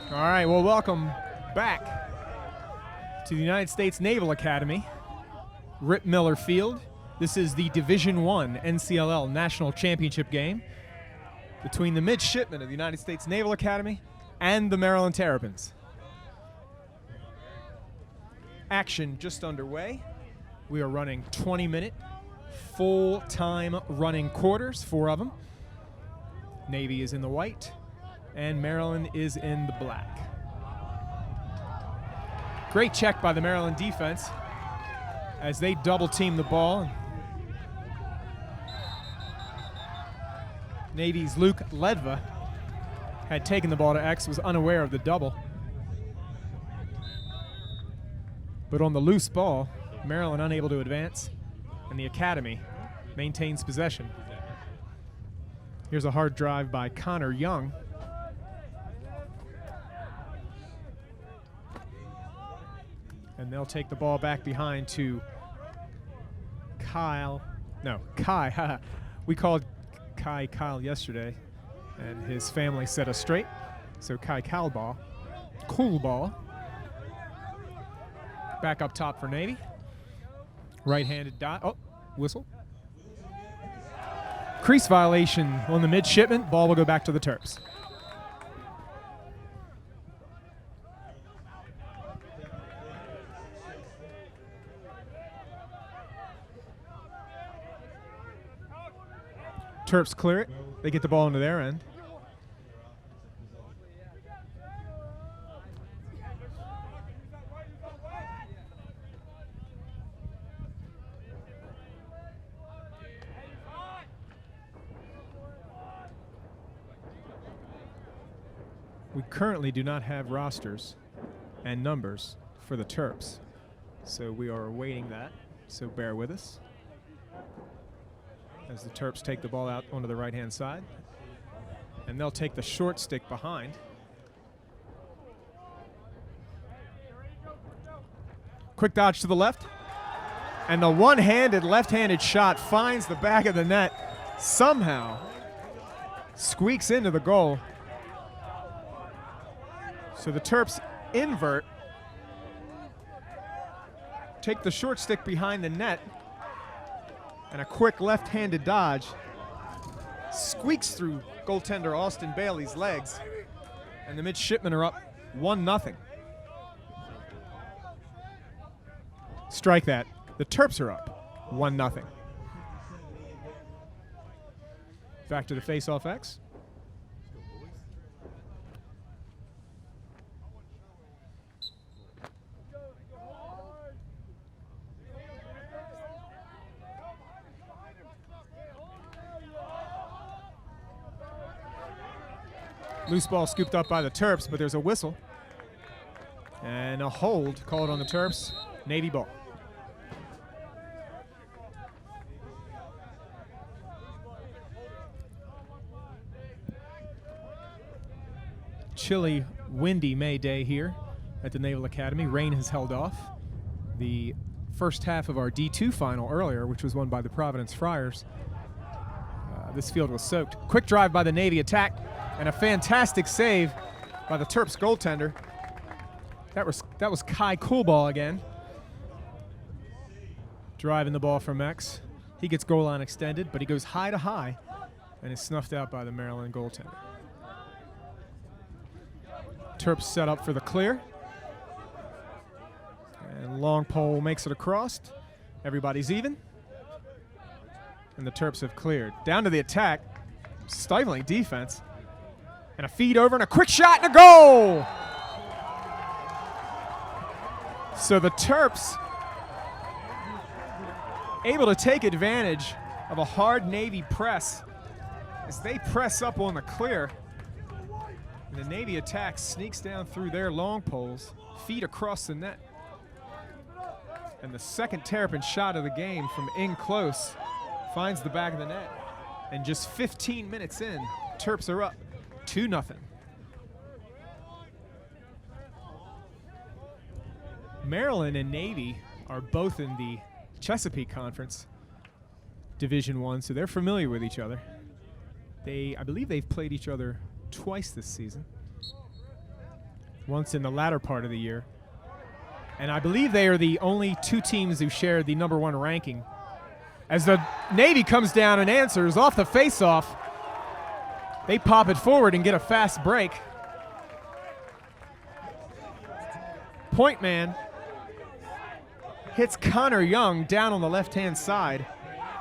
All right, well, welcome back to the United States Naval Academy, Rip Miller Field. This is the Division I NCLL National Championship game between the midshipmen of the United States Naval Academy and the Maryland Terrapins. Action just underway. We are running 20-minute full-time running quarters, 4 of them. Navy is in the white, and Maryland is in the black. Great check by the Maryland defense as they double-team the ball. Navy's Luke Ledva had taken the ball to X, was unaware of the double. But on the loose ball, Maryland unable to advance, and the Academy maintains possession. Here's a hard drive by Connor Young. And they'll take the ball back behind to Kai. We called Kai Kyle yesterday, and his family set us straight. So Kai Cool ball. Back up top for Navy. Right-handed dot. Oh, whistle. Crease violation on the midshipman. Ball will go back to the Terps. Terps clear it. They get the ball into their end. We currently do not have rosters and numbers for the Terps, so we are awaiting that, so bear with us as the Terps take the ball out onto the right-hand side. And they'll take the short stick behind. Quick dodge to the left. And the one-handed, left-handed shot finds the back of the net. Somehow squeaks into the goal. So the Terps invert. Take the short stick behind the net. And a quick left-handed dodge squeaks through goaltender Austin Bailey's legs, and the midshipmen are up 1-0. Strike that. The Terps are up 1-0. Back to the face-off X. Loose ball scooped up by the Terps, but there's a whistle. And a hold called on the Terps. Navy ball. Chilly, windy May day here at the Naval Academy. Rain has held off. The first half of our D2 final earlier, which was won by the Providence Friars, this field was soaked. Quick drive by the Navy attack. And a fantastic save by the Terps goaltender. That was Kai Coolball again. Driving the ball from X. He gets goal line extended, but he goes high to high and is snuffed out by the Maryland goaltender. Terps set up for the clear. And long pole makes it across. Everybody's even. And the Terps have cleared. Down to the attack. Stifling defense. And a feed over and a quick shot and a goal! So the Terps able to take advantage of a hard Navy press as they press up on the clear. And the Navy attack sneaks down through their long poles, feed across the net. And the second Terrapin shot of the game from in close finds the back of the net. And just 15 minutes in, Terps are up 2-0. Maryland and Navy are both in the Chesapeake Conference. Division I, so they're familiar with each other. I believe they've played each other twice this season. Once in the latter part of the year. And I believe they are the only two teams who share the #1 ranking. As the Navy comes down and answers off the face-off, they pop it forward and get a fast break. Point man hits Connor Young down on the left-hand side,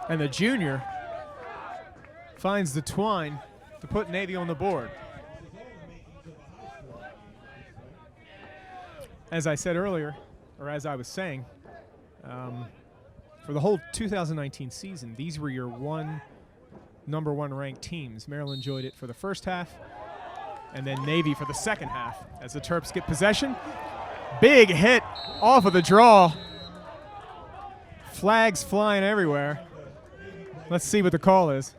and the junior finds the twine to put Navy on the board. As I said earlier, or as I was saying, for the whole 2019 season, these were your #1 ranked teams. Maryland enjoyed it for the first half, and then Navy for the second half. As the Terps get possession, big hit off of the draw. Flags flying everywhere. Let's see what the call is.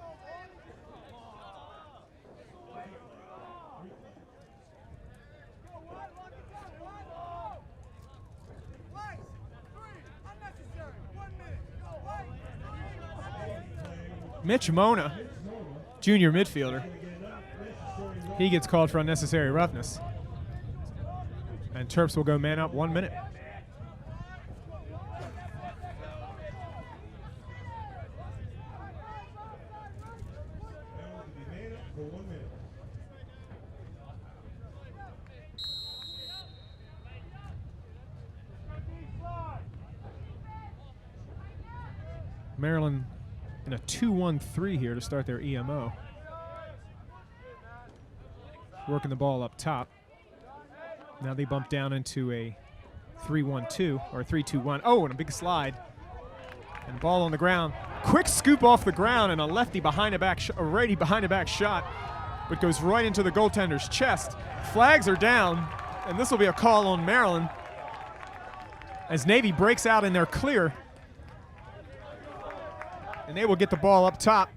Mitch Mona, junior midfielder, he gets called for unnecessary roughness. And Terps will go man up, 1 minute. Maryland in a 2-1-3 here to start their EMO. Working the ball up top. Now they bump down into a 3-1-2 or 3-2-1. Oh, and a big slide. And ball on the ground. Quick scoop off the ground and a lefty behind a back, a righty behind a back shot, but goes right into the goaltender's chest. Flags are down, and this will be a call on Maryland as Navy breaks out in their clear. And they will get the ball up top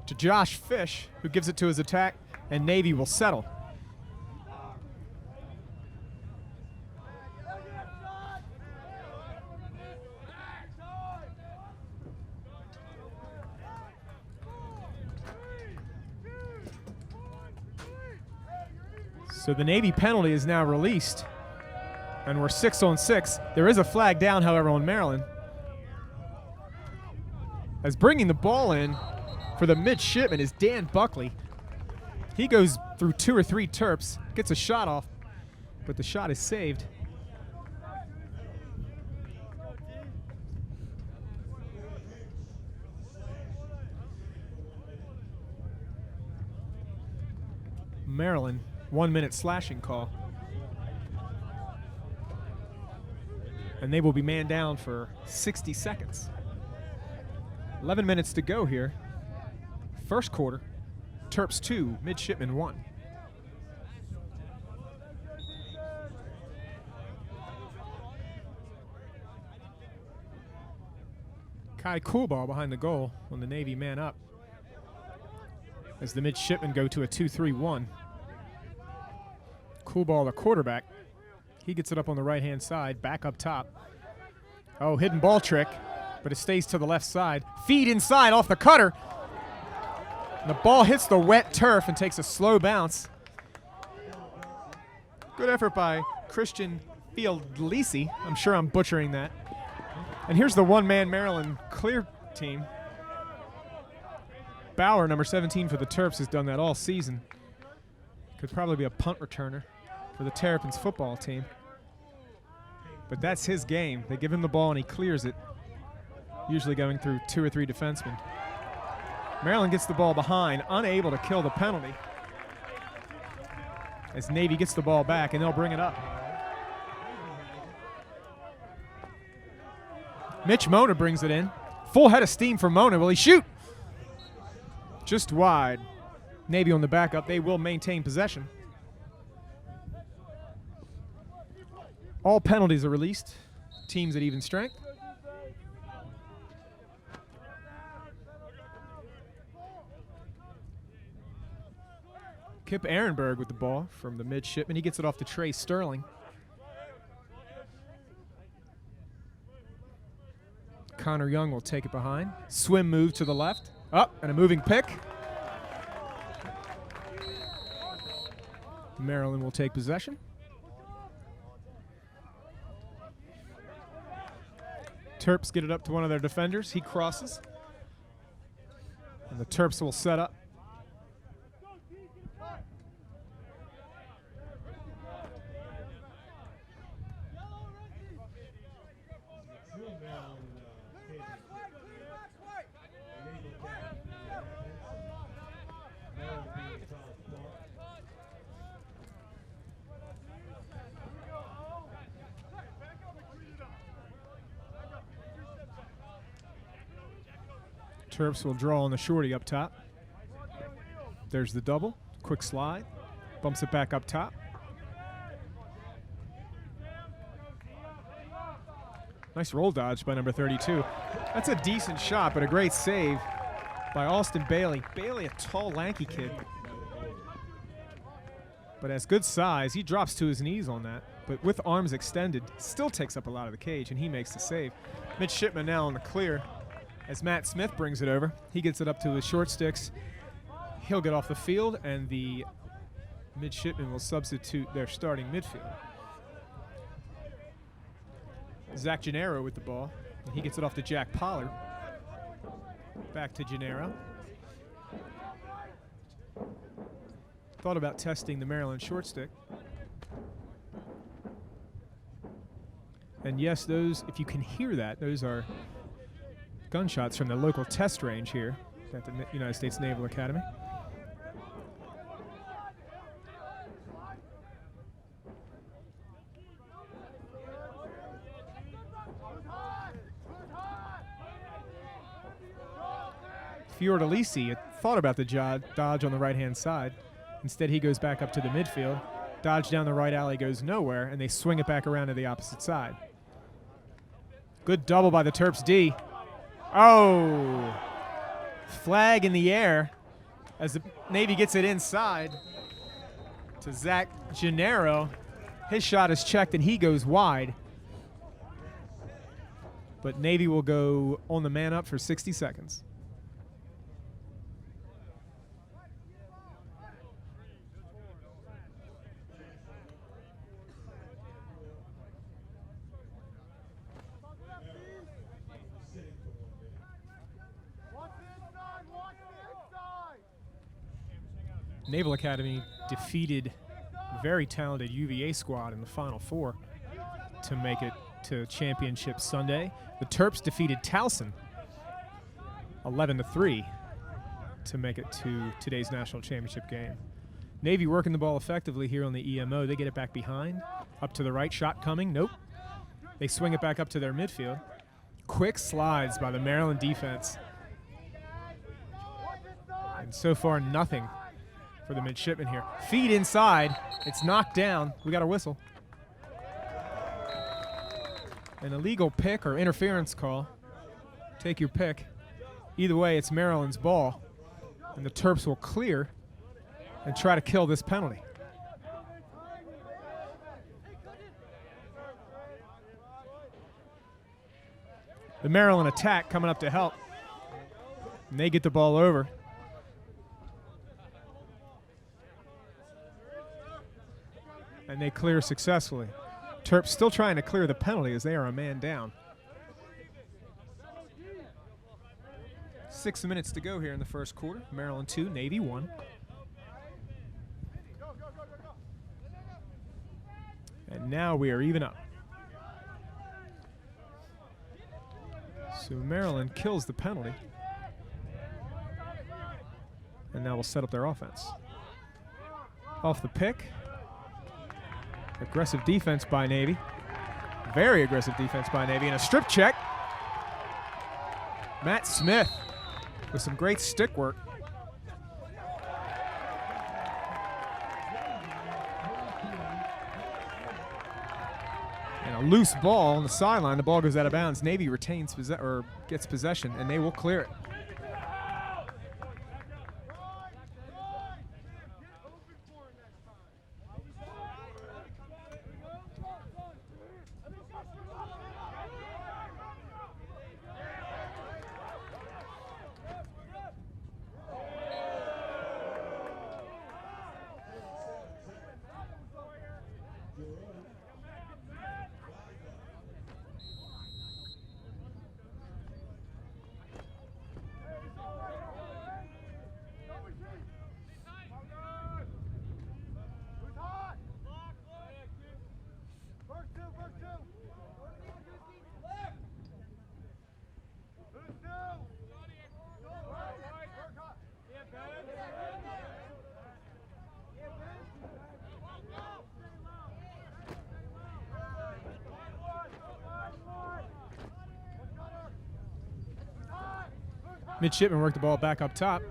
to Josh Fish, who gives it to his attack, and Navy will settle. So the Navy penalty is now released, and we're 6-on-6. There is a flag down, however, on Maryland. As bringing the ball in for the midshipman is Dan Buckley. He goes through 2 or 3 Terps, gets a shot off, but the shot is saved. Maryland, 1 minute slashing call. And they will be man down for 60 seconds. 11 minutes to go here. First quarter, Terps 2, midshipman 1. Kai Coolball behind the goal on the Navy man up as the midshipmen go to a 2-3-1. Coolball, the quarterback, he gets it up on the right-hand side, back up top. Oh, hidden ball trick, but it stays to the left side. Feed inside off the cutter. And the ball hits the wet turf and takes a slow bounce. Good effort by Christian Fieldlisi. I'm sure I'm butchering that. And here's the one-man Maryland clear team. Bauer, number 17 for the Terps, has done that all season. Could probably be a punt returner for the Terrapins football team. But that's his game. They give him the ball and he clears it, usually going through 2 or 3 defensemen. Maryland gets the ball behind, unable to kill the penalty. As Navy gets the ball back, and they'll bring it up. Mitch Mona brings it in. Full head of steam for Mona. Will he shoot? Just wide. Navy on the backup. They will maintain possession. All penalties are released. Teams at even strength. Kip Ehrenberg with the ball from the midshipman. He gets it off to Trey Sterling. Connor Young will take it behind. Swim move to the left. Up, and a moving pick. Maryland will take possession. Terps get it up to one of their defenders. He crosses. And the Terps will set up. Terps will draw on the shorty up top. There's the double. Quick slide. Bumps it back up top. Nice roll dodge by number 32. That's a decent shot, but a great save by Austin Bailey. Bailey, a tall, lanky kid, but has good size. He drops to his knees on that, but with arms extended, still takes up a lot of the cage, and he makes the save. Midshipman now on the clear as Matt Smith brings it over. He gets it up to his short sticks. He'll get off the field, and the midshipman will substitute their starting midfield. Zach Gennaro with the ball, and he gets it off to Jack Pollard. Back to Gennaro. Thought about testing the Maryland short stick. And yes, those, if you can hear that, those are gunshots from the local test range here at the United States Naval Academy. Fiordalisi thought about the dodge on the right-hand side. Instead, he goes back up to the midfield. Dodge down the right alley goes nowhere, and they swing it back around to the opposite side. Good double by the Terps D. Oh! Flag in the air as the Navy gets it inside to Zach Gennaro. His shot is checked, and he goes wide. But Navy will go on the man up for 60 seconds. Naval Academy defeated a very talented UVA squad in the Final Four to make it to Championship Sunday. The Terps defeated Towson 11-3 to make it to today's national championship game. Navy working the ball effectively here on the EMO. They get it back behind. Up to the right, shot coming. Nope. They swing it back up to their midfield. Quick slides by the Maryland defense. And so far, nothing for the midshipman here. Feed inside. It's knocked down. We got a whistle. An illegal pick or interference call. Take your pick. Either way, it's Maryland's ball. And the Terps will clear and try to kill this penalty. The Maryland attack coming up to help. And they get the ball over. And they clear successfully. Terps still trying to clear the penalty as they are a man down. 6 minutes to go here in the first quarter. Maryland 2, Navy 1. And now we are even up. So Maryland kills the penalty. And now we'll set up their offense. Off the pick. Aggressive defense by Navy. Very aggressive defense by Navy. And a strip check. Matt Smith with some great stick work. And a loose ball on the sideline. The ball goes out of bounds. Navy retains or gets possession, and they will clear it. Midshipmen work the ball back up top.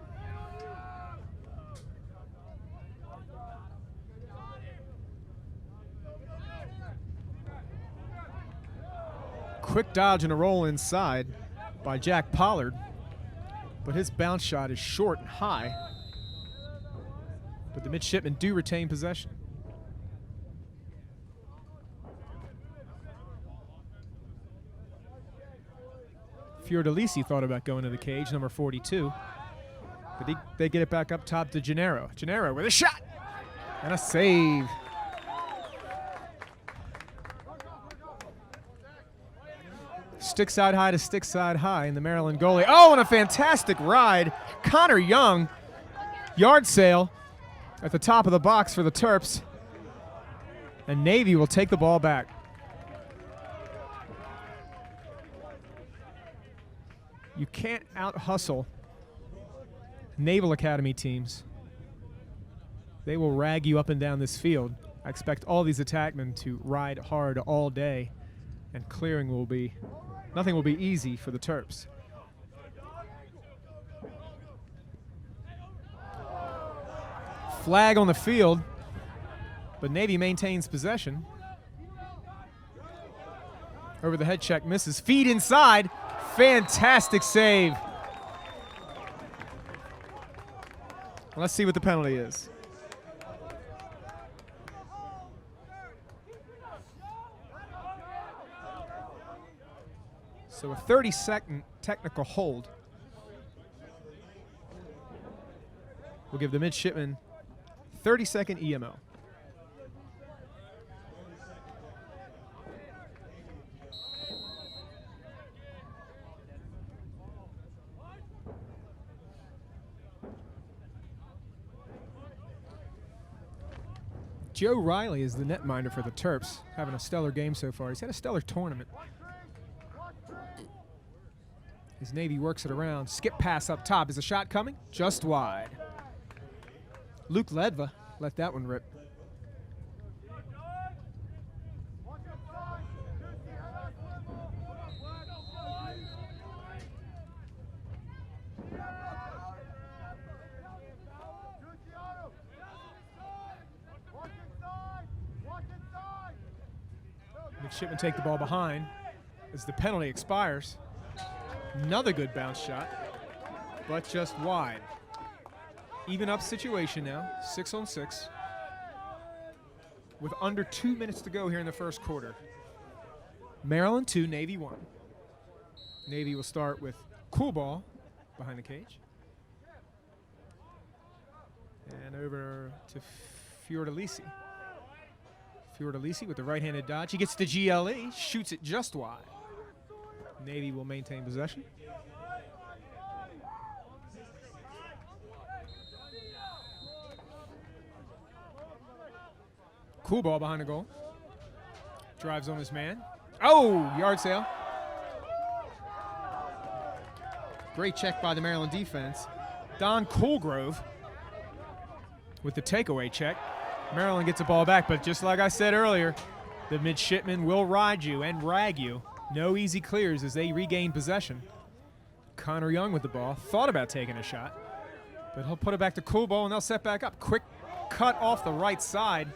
Quick dodge and a roll inside by Jack Pollard, but his bounce shot is short and high. But the midshipmen do retain possession. Fiordalisi thought about going to the cage, number 42. But they get it back up top to Gennaro. Gennaro with a shot and a save. Stick side high to stick side high, and the Maryland goalie. Oh, and a fantastic ride. Connor Young, yard sale at the top of the box for the Terps. And Navy will take the ball back. You can't out-hustle Naval Academy teams. They will rag you up and down this field. I expect all these attackmen to ride hard all day, and clearing will be, nothing will be easy for the Terps. Flag on the field, but Navy maintains possession. Over the head check, misses. Feed inside. Fantastic save. Let's see what the penalty is. So a 30-second technical hold will give the midshipman 30-second EMO. Joe Riley is the netminder for the Terps, having a stellar game so far. He's had a stellar tournament. His Navy works it around. Skip pass up top. Is a shot coming? Just wide. Luke Ledva let that one rip. Midshipmen take the ball behind as the penalty expires. Another good bounce shot, but just wide. Even up situation now, 6-on-6. With under 2 minutes to go here in the first quarter. Maryland 2, Navy 1. Navy will start with cool ball behind the cage. And over to Fiordalisi. Fiordalisi with the right-handed dodge. He gets the GLE, shoots it just wide. Navy will maintain possession. Cool ball behind the goal. Drives on his man. Oh, yard sale. Great check by the Maryland defense. Don Coolgrove with the takeaway check. Maryland gets the ball back, but just like I said earlier, the midshipmen will ride you and rag you. No easy clears as they regain possession. Connor Young with the ball. Thought about taking a shot, but he'll put it back to cool ball and they'll set back up. Quick cut off the right side,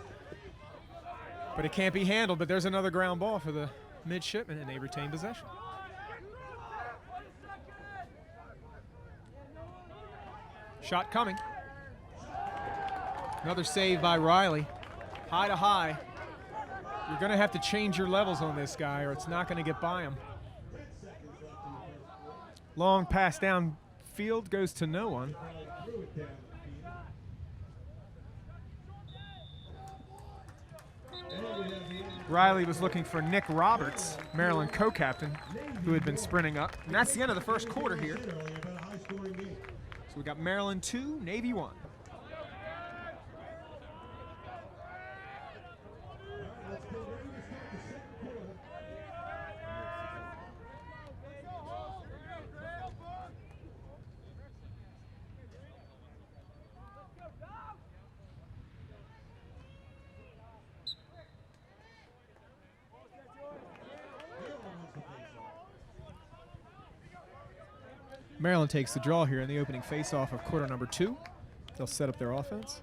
but it can't be handled. But there's another ground ball for the midshipmen and they retain possession. Shot coming. Another save by Riley. High to high. You're going to have to change your levels on this guy or it's not going to get by him. Long pass downfield goes to no one. Riley was looking for Nick Roberts, Maryland co-captain, who had been sprinting up. And that's the end of the first quarter here. So we got Maryland 2, Navy 1. Maryland takes the draw here in the opening face-off of quarter number 2. They'll set up their offense.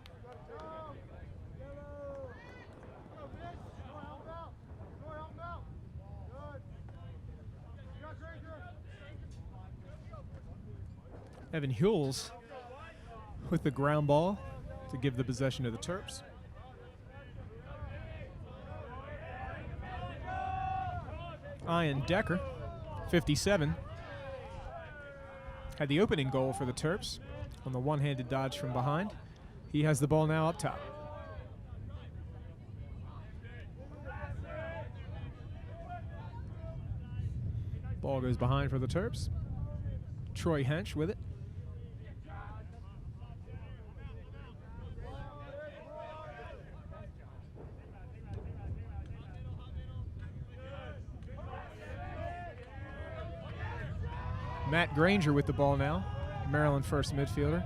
Evan Hules with the ground ball to give the possession to the Terps. Ian Decker, 57, had the opening goal for the Terps on the one-handed dodge from behind. He has the ball now up top. Ball goes behind for the Terps. Troy Hench with it. Matt Granger with the ball now, Maryland first midfielder.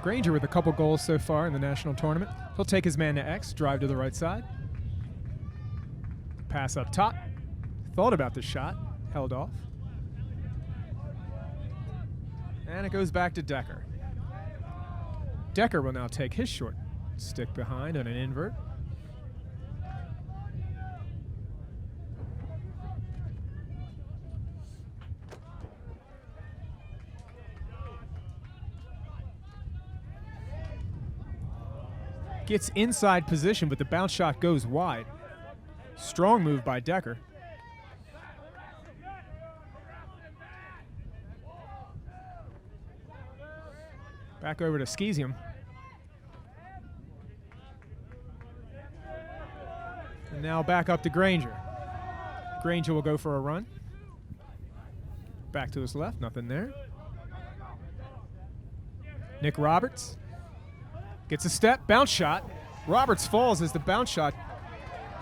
Granger with a couple goals so far in the national tournament. He'll take his man to X, drive to the right side. Pass up top. Thought about the shot, held off. And it goes back to Decker. Decker will now take his short stick behind on an invert. Gets inside position, but the bounce shot goes wide. Strong move by Decker. Back over to Skeesium. And now back up to Granger. Granger will go for a run. Back to his left, nothing there. Nick Roberts. Gets a step, bounce shot. Roberts falls as the bounce shot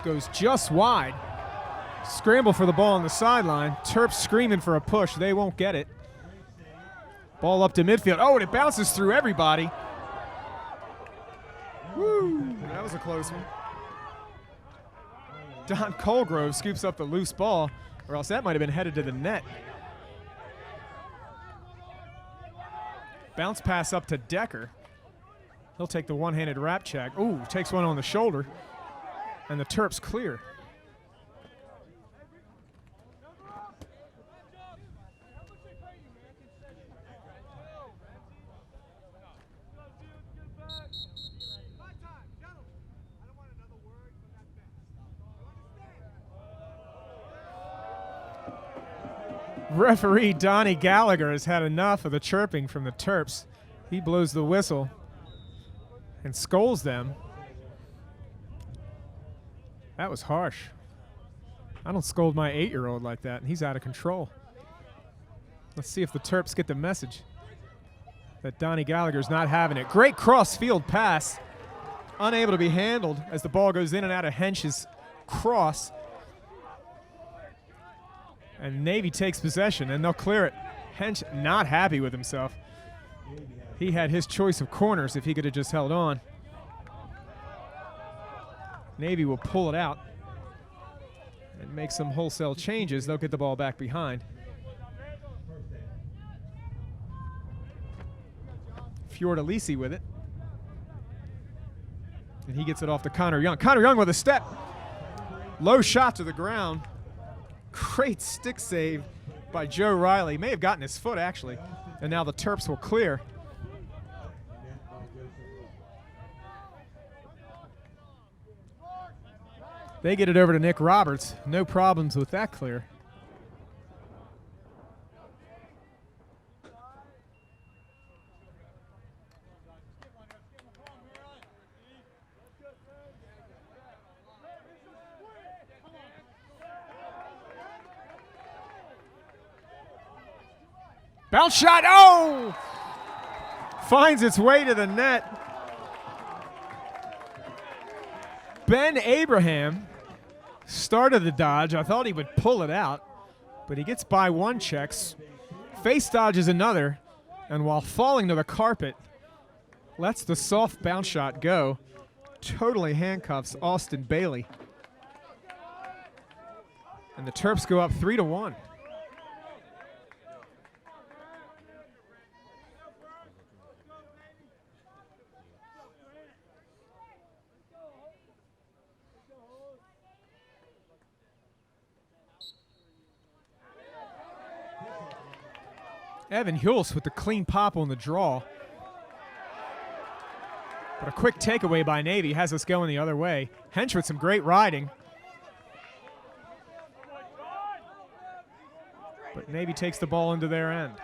goes just wide. Scramble for the ball on the sideline. Terps screaming for a push. They won't get it. Ball up to midfield. Oh, and it bounces through everybody. Woo, that was a close one. Don Colgrove scoops up the loose ball, or else that might have been headed to the net. Bounce pass up to Decker. He'll take the one-handed wrap check. Ooh, takes one on the shoulder. And the Terps clear. Referee Donnie Gallagher has had enough of the chirping from the Terps. He blows the whistle and scolds them. That was harsh. I don't scold my 8-year-old like that, and he's out of control. Let's see if the Terps get the message that Donnie Gallagher's not having it. Great cross-field pass. Unable to be handled as the ball goes in and out of Hench's cross. And Navy takes possession, and they'll clear it. Hench not happy with himself. He had his choice of corners if he could have just held on. Navy will pull it out and make some wholesale changes. They'll get the ball back behind. Fiordalisi with it. And he gets it off to Connor Young. Connor Young with a step. Low shot to the ground. Great stick save by Joe Riley. May have gotten his foot, actually. And now the Terps will clear. They get it over to Nick Roberts. No problems with that clear. Bounce shot, oh! Finds its way to the net. Ben Abraham started the dodge. I thought he would pull it out, but he gets by one check. Face dodges another, and while falling to the carpet, lets the soft bounce shot go. Totally handcuffs Austin Bailey. And the Terps go up 3-1. Evan Hulse with the clean pop on the draw. But a quick takeaway by Navy has us going the other way. Hench with some great riding. But Navy takes the ball into their end.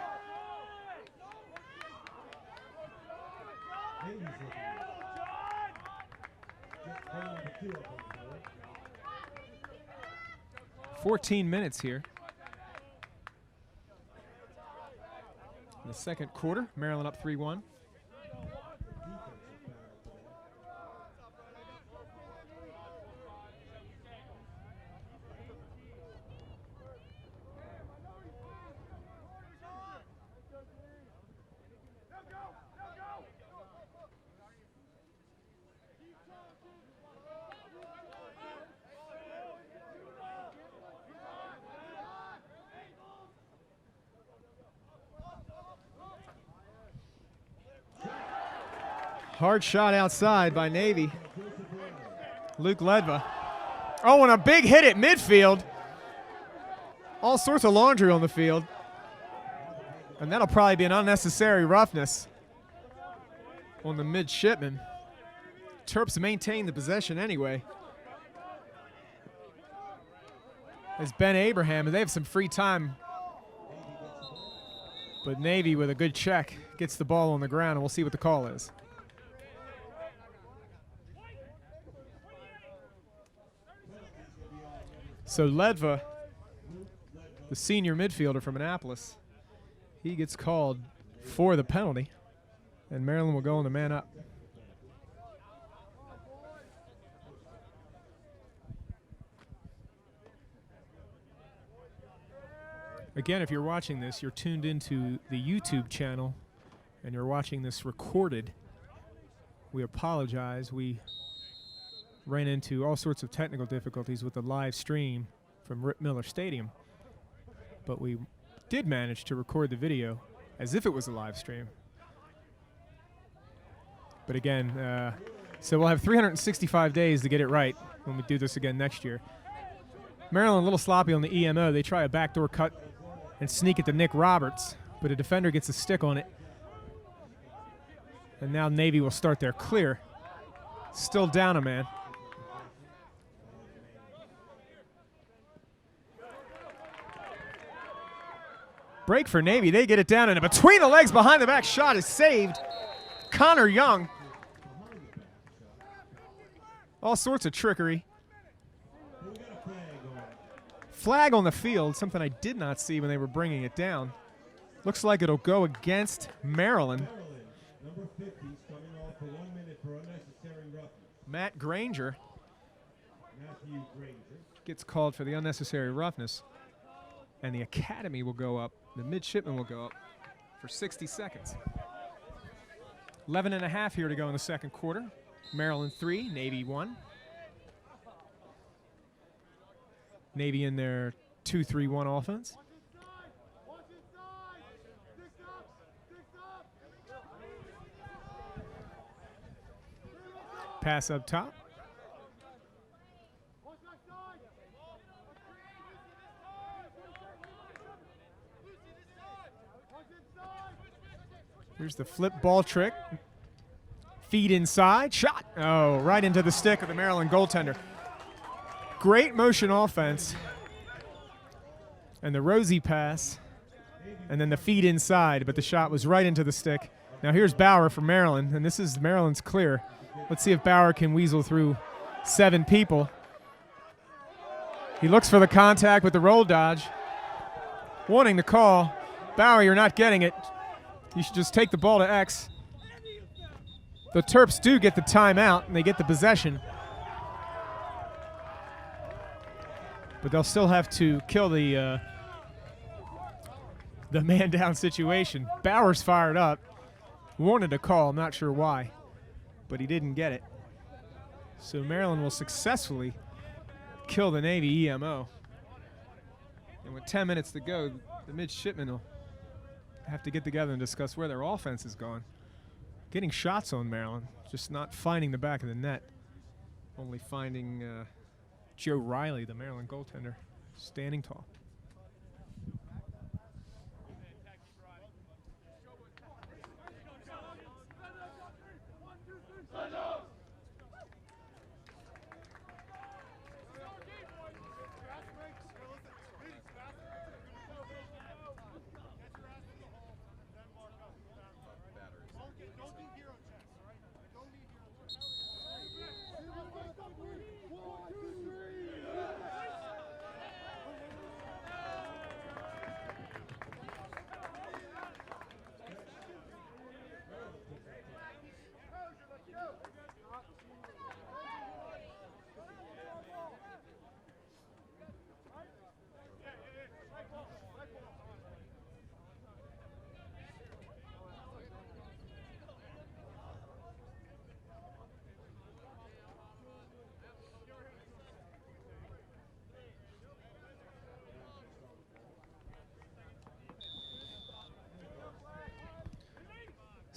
"14 minutes here in the second quarter. Maryland up 3-1. Hard shot outside by Navy. Luke Ledva. Oh, and a big hit at midfield. All sorts of laundry on the field. And that'll probably be an unnecessary roughness on the midshipman. Terps maintain the possession anyway. As Ben Abraham, they have some free time. But Navy with a good check gets the ball on the ground, and we'll see what the call is. So Ledva, the senior midfielder from Annapolis, he gets called for the penalty, and Maryland will go on the man up. Again, if you're watching this, you're tuned into the YouTube channel, and you're watching this recorded. We apologize. We ran into all sorts of technical difficulties with the live stream from Rip Miller Stadium. But we did manage to record the video as if it was a live stream. But again, so we'll have 365 days to get it right when we do this again next year. Maryland a little sloppy on the EMO. They try a backdoor cut and sneak it to Nick Roberts, but a defender gets a stick on it. And now Navy will start their clear. Still down a man. Break for Navy. They get it down, and a between the legs behind the back shot is saved. Connor Young. All sorts of trickery. Flag on the field, something I did not see when they were bringing it down. Looks like it'll go against Maryland. Number 50 coming off for 1 minute for unnecessary roughness. Matt Granger Matthew Granger gets called for the unnecessary roughness. And the academy will go up, the midshipman will go up for 60 seconds. 11 and a half here to go in the second quarter. Maryland 3, Navy 1. Navy in their 2-3-1 offense. Pass up top. Here's the flip ball trick. Feed inside, shot. Oh, right into the stick of the Maryland goaltender. Great motion offense. And the Rosie pass. And then the feed inside, but the shot was right into the stick. Now here's Bauer for Maryland, and this is Maryland's clear. Let's see if Bauer can weasel through 7 people. He looks for the contact with the roll dodge. Wanting the call. Bauer, you're not getting it. You should just take the ball to X. The Terps do get the timeout, and they get the possession. But they'll still have to kill the man-down situation. Bauer's fired up. Wanted a call, I'm not sure why, but he didn't get it. So Maryland will successfully kill the Navy EMO. And with 10 minutes to go, the midshipmen will have to get together and discuss where their offense is going. Getting shots on Maryland, just not finding the back of the net. Only finding Joe Riley, the Maryland goaltender, standing tall.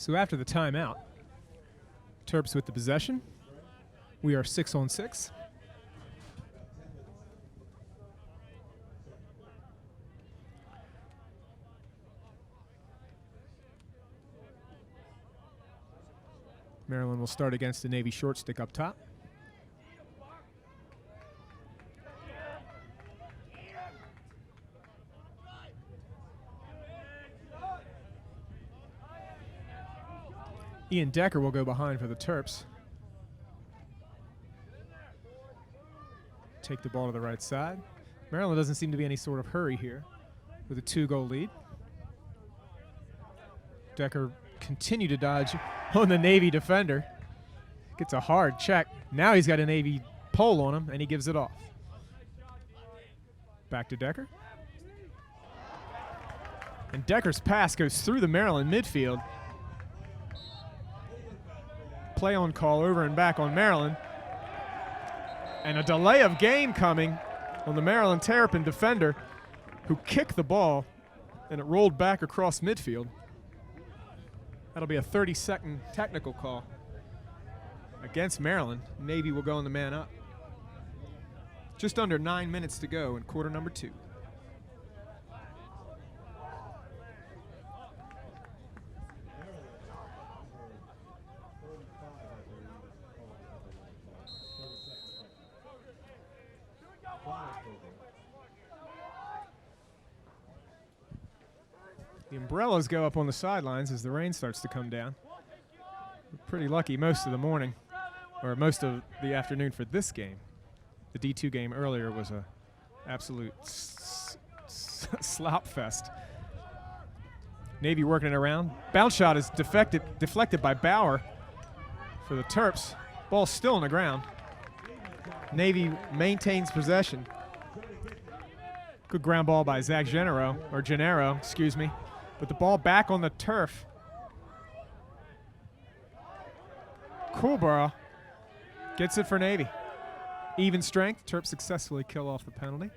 So after the timeout, Terps with the possession. We are 6-on-6. Maryland will start against the Navy short stick up top. Ian Decker will go behind for the Terps. Take the ball to the right side. Maryland doesn't seem to be any sort of hurry here with a 2-goal lead. Decker continue to dodge on the Navy defender. Gets a hard check. Now he's got a Navy pole on him, and he gives it off. Back to Decker. And Decker's pass goes through the Maryland midfield. Play on call over and back on Maryland. And a delay of game coming on the Maryland Terrapin defender, who kicked the ball, and it rolled back across midfield. That'll be a 30-second technical call against Maryland. Navy will go on the man up. Just under 9 minutes to go in quarter number 2. The umbrellas go up on the sidelines as the rain starts to come down. We're pretty lucky most of the morning, or most of the afternoon for this game. The D2 game earlier was a absolute slop fest. Navy working it around. Bounce shot is deflected by Bauer for the Terps. Ball still on the ground. Navy maintains possession. Good ground ball by Zach Gennaro, excuse me. But the ball back on the turf. Coolborough gets it for Navy. Even strength. Terps successfully kill off the penalty.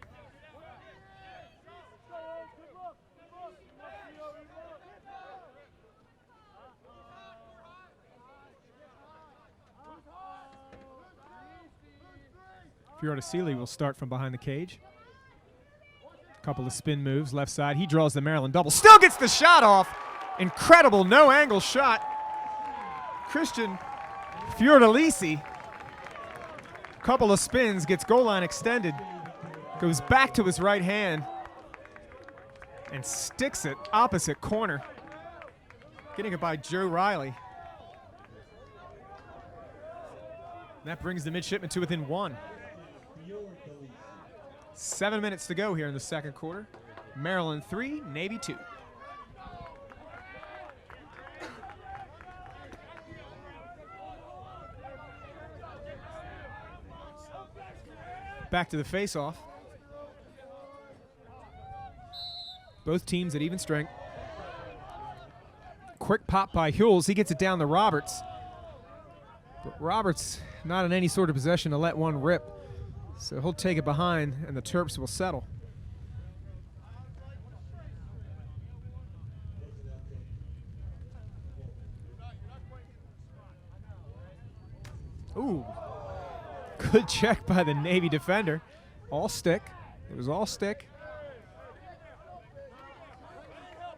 Fiorda Seeley will start from behind the cage. Couple of spin moves, left side. He draws the Maryland double. Still gets the shot off. Incredible no-angle shot. Christian Fiordalisi. Couple of spins, gets goal line extended. Goes back to his right hand and sticks it opposite corner. Getting it by Joe Riley. That brings the midshipmen to within 1. 7 minutes to go here in the second quarter. Maryland 3, Navy 2. Back to the face-off. Both teams at even strength. Quick pop by Hules. He gets it down to Roberts. But Roberts not in any sort of possession to let one rip. So he'll take it behind, and the Terps will settle. Ooh. Good check by the Navy defender. All stick. It was all stick.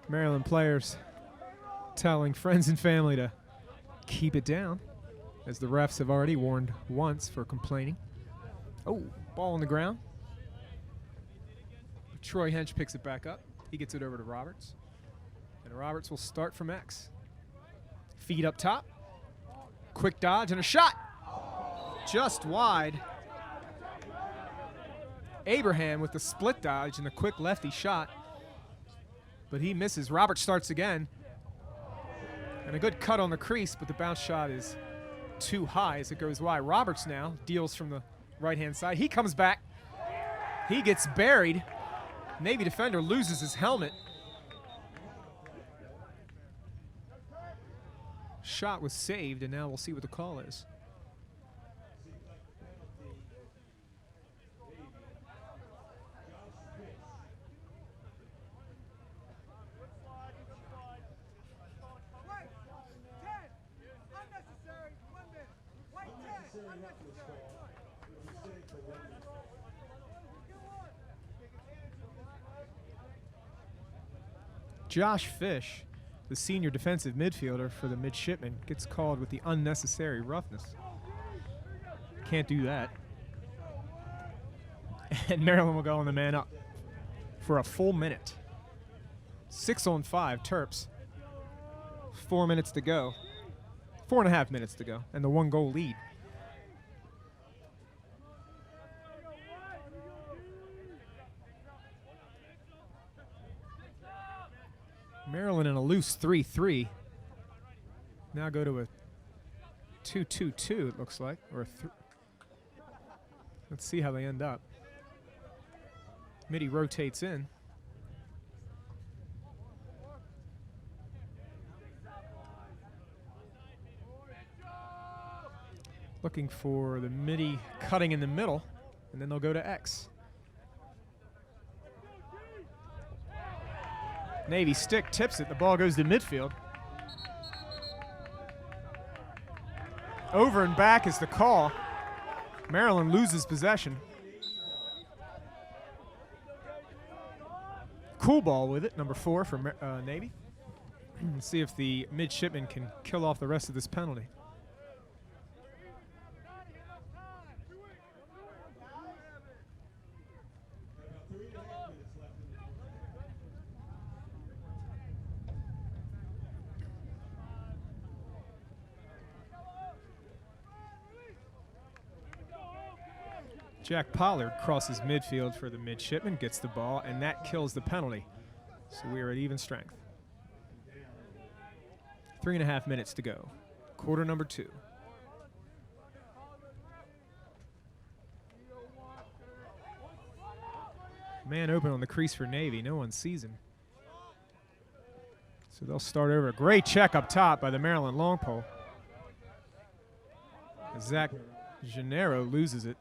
Maryland players telling friends and family to keep it down, as the refs have already warned once for complaining. Oh, ball on the ground. Troy Hench picks it back up. He gets it over to Roberts. And Roberts will start from X. Feed up top. Quick dodge and a shot. Just wide. Abraham with the split dodge and the quick lefty shot. But he misses. Roberts starts again. And a good cut on the crease, but the bounce shot is too high as it goes wide. Roberts now deals from the right-hand side. He comes back. He gets buried. Navy defender loses his helmet. Shot was saved, and now we'll see what the call is. Josh Fish, the senior defensive midfielder for the midshipmen, gets called with the unnecessary roughness. Can't do that. And Maryland will go on the man up for a full minute. 6-on-5 Terps. 4 minutes to go. 4.5 minutes to go, and the 1-goal lead. Maryland in a loose 3-3. Now go to a 2-2-2, it looks like. Or let's see how they end up. Mitty rotates in. Looking for the Mitty cutting in the middle, and then they'll go to X. Navy stick tips it. The ball goes to midfield. Over and back is the call. Maryland loses possession. Cool ball with it, number 4 for Navy. Let's see if the midshipmen can kill off the rest of this penalty. Jack Pollard crosses midfield for the midshipman, gets the ball, and that kills the penalty. So we are at even strength. 3.5 minutes to go. Quarter number 2. Man open on the crease for Navy. No one sees him. So they'll start over. Great check up top by the Maryland long pole. Zach Gennaro loses it,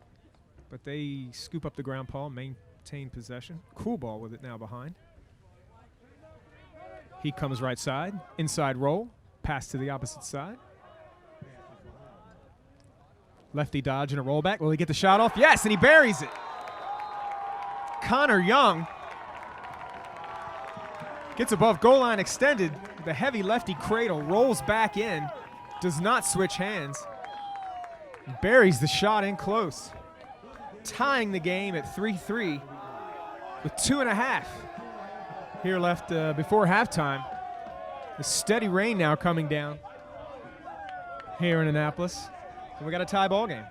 but they scoop up the ground ball, maintain possession. Cool ball with it now behind. He comes right side, inside roll, pass to the opposite side. Lefty dodge and a rollback. Will he get the shot off? Yes, and he buries it. Connor Young gets above goal line extended. The heavy lefty cradle rolls back in, does not switch hands, buries the shot in close, tying the game at 3-3 with 2.5 here left before halftime. The steady rain now coming down here in Annapolis, and we got a tie ball game.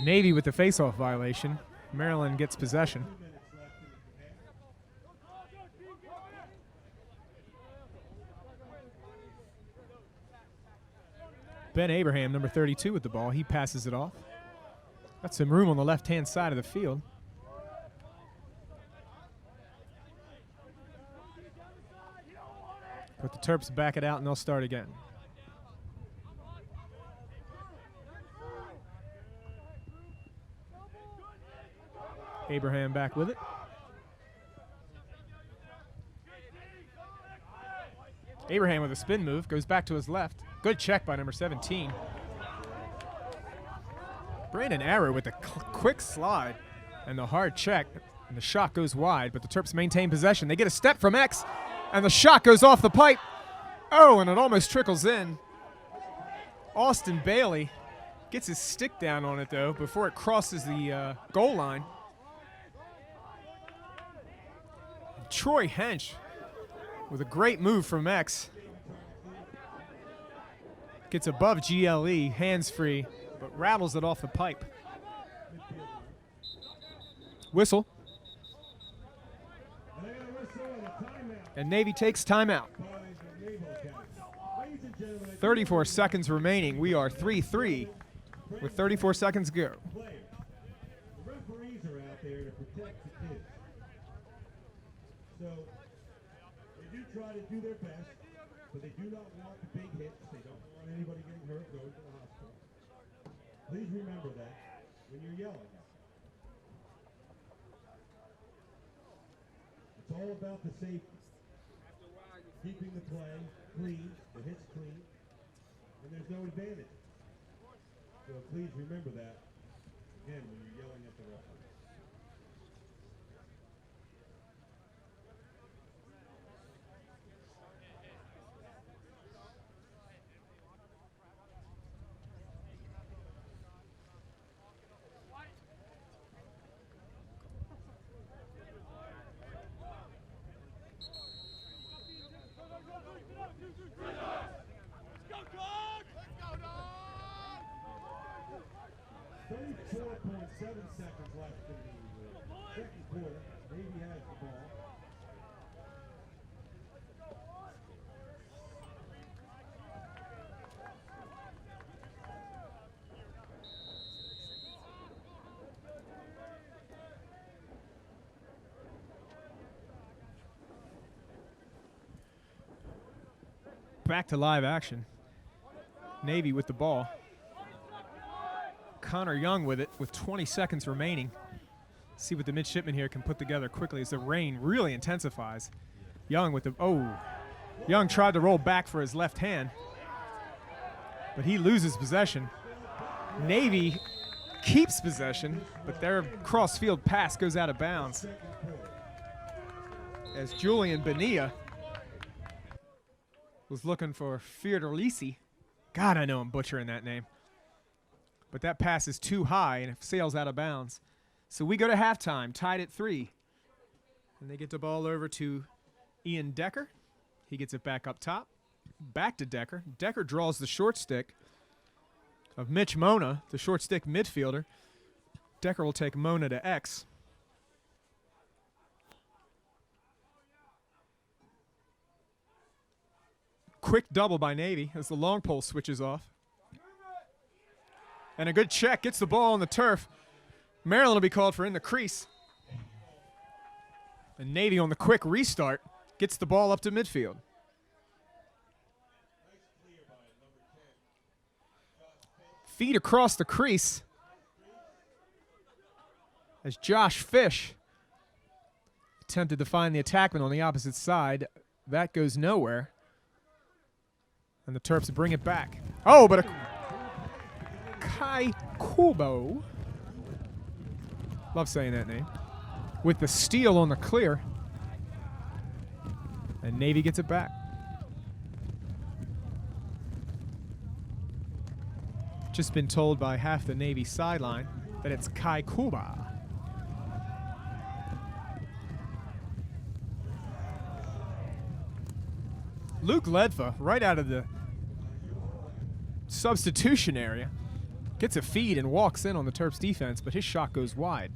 Navy with the face-off violation. Maryland gets possession. Ben Abraham, number 32, with the ball. He passes it off. Got some room on the left-hand side of the field. But the Terps back it out, and they'll start again. Abraham back with it. Abraham with a spin move, goes back to his left. Good check by number 17. Brandon Arrow with a quick slide and the hard check, and the shot goes wide, but the Terps maintain possession. They get a step from X, and the shot goes off the pipe. Oh, and it almost trickles in. Austin Bailey gets his stick down on it, though, before it crosses the goal line. Troy Hench with a great move from X. Gets above GLE, hands free, but rattles it off the pipe. Whistle. And Navy takes timeout. 34 seconds remaining. We are 3-3 with 34 seconds to go. The referees are out there to protect the kids. So they do try to do their best. So they do not want the big hits. They don't want anybody getting hurt, going to the hospital. Please remember that when you're yelling. It's all about the safety. Keeping the play clean, the hits clean, and there's no advantage. So please remember that, again, when you're yelling at the referee. Seconds left in the second quarter. Navy has the ball. Back to live action. Navy with the ball. Connor Young with it with 20 seconds remaining. See what the midshipman here can put together quickly as the rain really intensifies. Young with the, Young tried to roll back for his left hand, but he loses possession. Navy keeps possession, but their cross-field pass goes out of bounds as Julian Bonilla was looking for Fiordolisi. God, I know I'm butchering that name. But that pass is too high and it sails out of bounds. So we go to halftime, tied at 3. And they get the ball over to Ian Decker. He gets it back up top. Back to Decker. Decker draws the short stick of Mitch Mona, the short stick midfielder. Decker will take Mona to X. Quick double by Navy as the long pole switches off. And a good check, gets the ball on the turf. Maryland will be called for in the crease. And Navy on the quick restart gets the ball up to midfield. Feed across the crease as Josh Fish attempted to find the attackman on the opposite side. That goes nowhere. And the Terps bring it back. Oh, but a Kai Kubo, love saying that name, with the steal on the clear. And Navy gets it back. Just been told by half the Navy sideline that it's Kai Kuba. Luke Ledva, right out of the substitution area, gets a feed and walks in on the Terps defense, but his shot goes wide.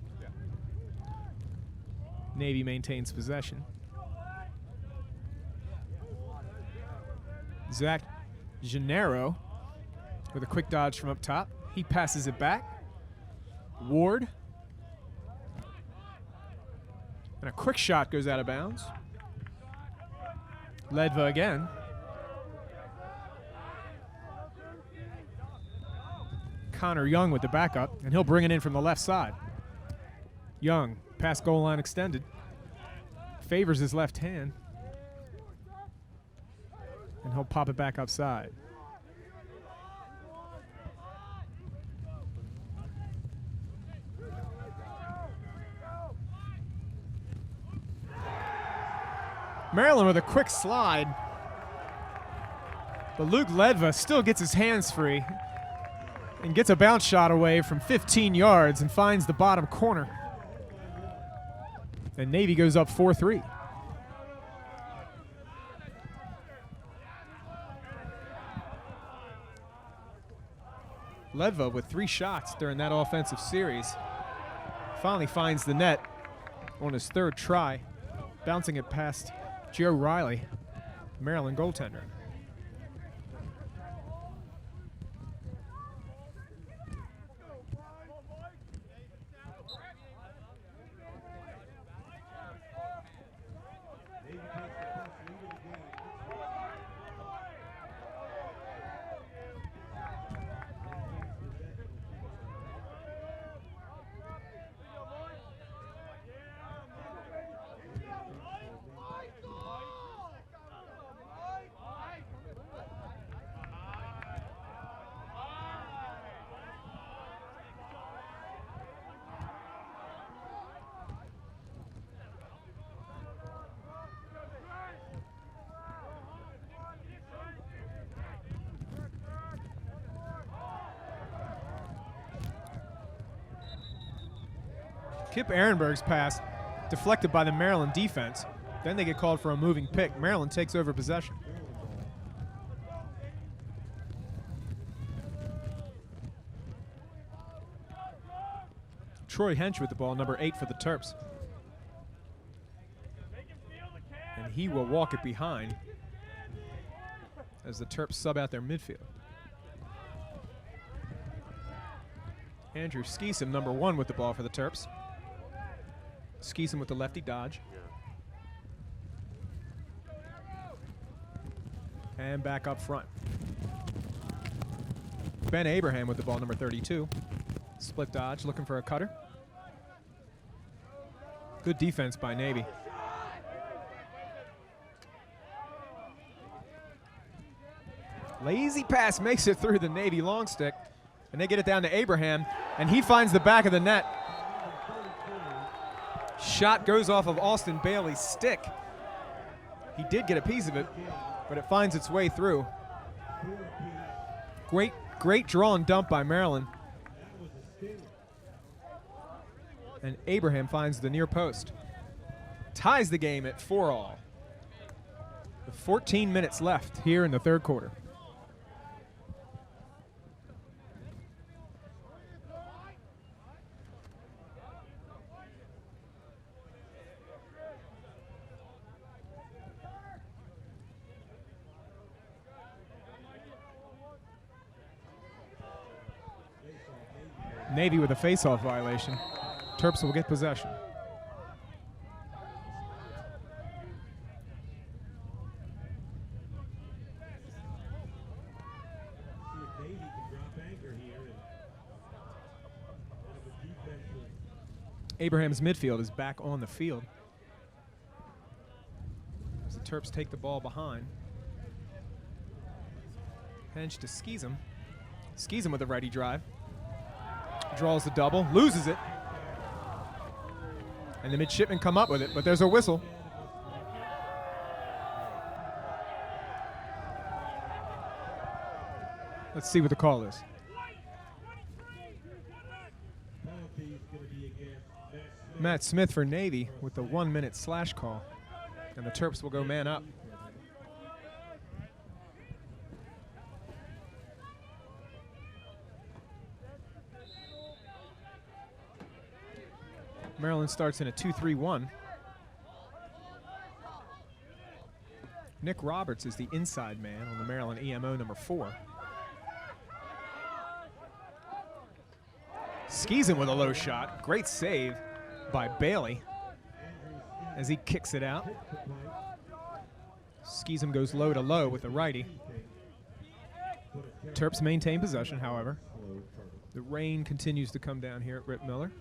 Navy maintains possession. Zach Gennaro with a quick dodge from up top. He passes it back. Ward. And a quick shot goes out of bounds. Ledva again. Connor Young with the backup, and he'll bring it in from the left side. Young, past goal line extended. Favors his left hand. And he'll pop it back upside. Maryland with a quick slide. But Luke Ledva still gets his hands free and gets a bounce shot away from 15 yards and finds the bottom corner. And Navy goes up 4-3. Ledva with 3 shots during that offensive series. Finally finds the net on his 3rd try, bouncing it past Joe Riley, Maryland goaltender. Kip Ehrenberg's pass deflected by the Maryland defense. Then they get called for a moving pick. Maryland takes over possession. Troy Hench with the ball, number 8 for the Terps. And he will walk it behind as the Terps sub out their midfield. Andrew Skeeson, number 1 with the ball for the Terps. Skeeson with the lefty dodge. And back up front. Ben Abraham with the ball, number 32. Split dodge, looking for a cutter. Good defense by Navy. Lazy pass makes it through the Navy long stick. And they get it down to Abraham, and he finds the back of the net. Shot goes off of Austin Bailey's stick. He did get a piece of it, but it finds its way through. Great draw and dump by Maryland. And Abraham finds the near post. Ties the game at 4-all. With 14 minutes left here in the third quarter. Navy with a face-off violation. Terps will get possession. Abraham's midfield is back on the field as the Terps take the ball behind. Hench to Skeeson. Skeeson with a righty drive. Draws the double, loses it. And the midshipmen come up with it, but there's a whistle. Let's see what the call is. Matt Smith for Navy with the 1-minute slash call. And the Terps will go man up. Maryland starts in a 2-3-1. Nick Roberts is the inside man on the Maryland EMO number 4. Skeeson with a low shot. Great save by Bailey as he kicks it out. Skeeson goes low to low with the righty. Terps maintain possession, however. The rain continues to come down here at Rip Miller.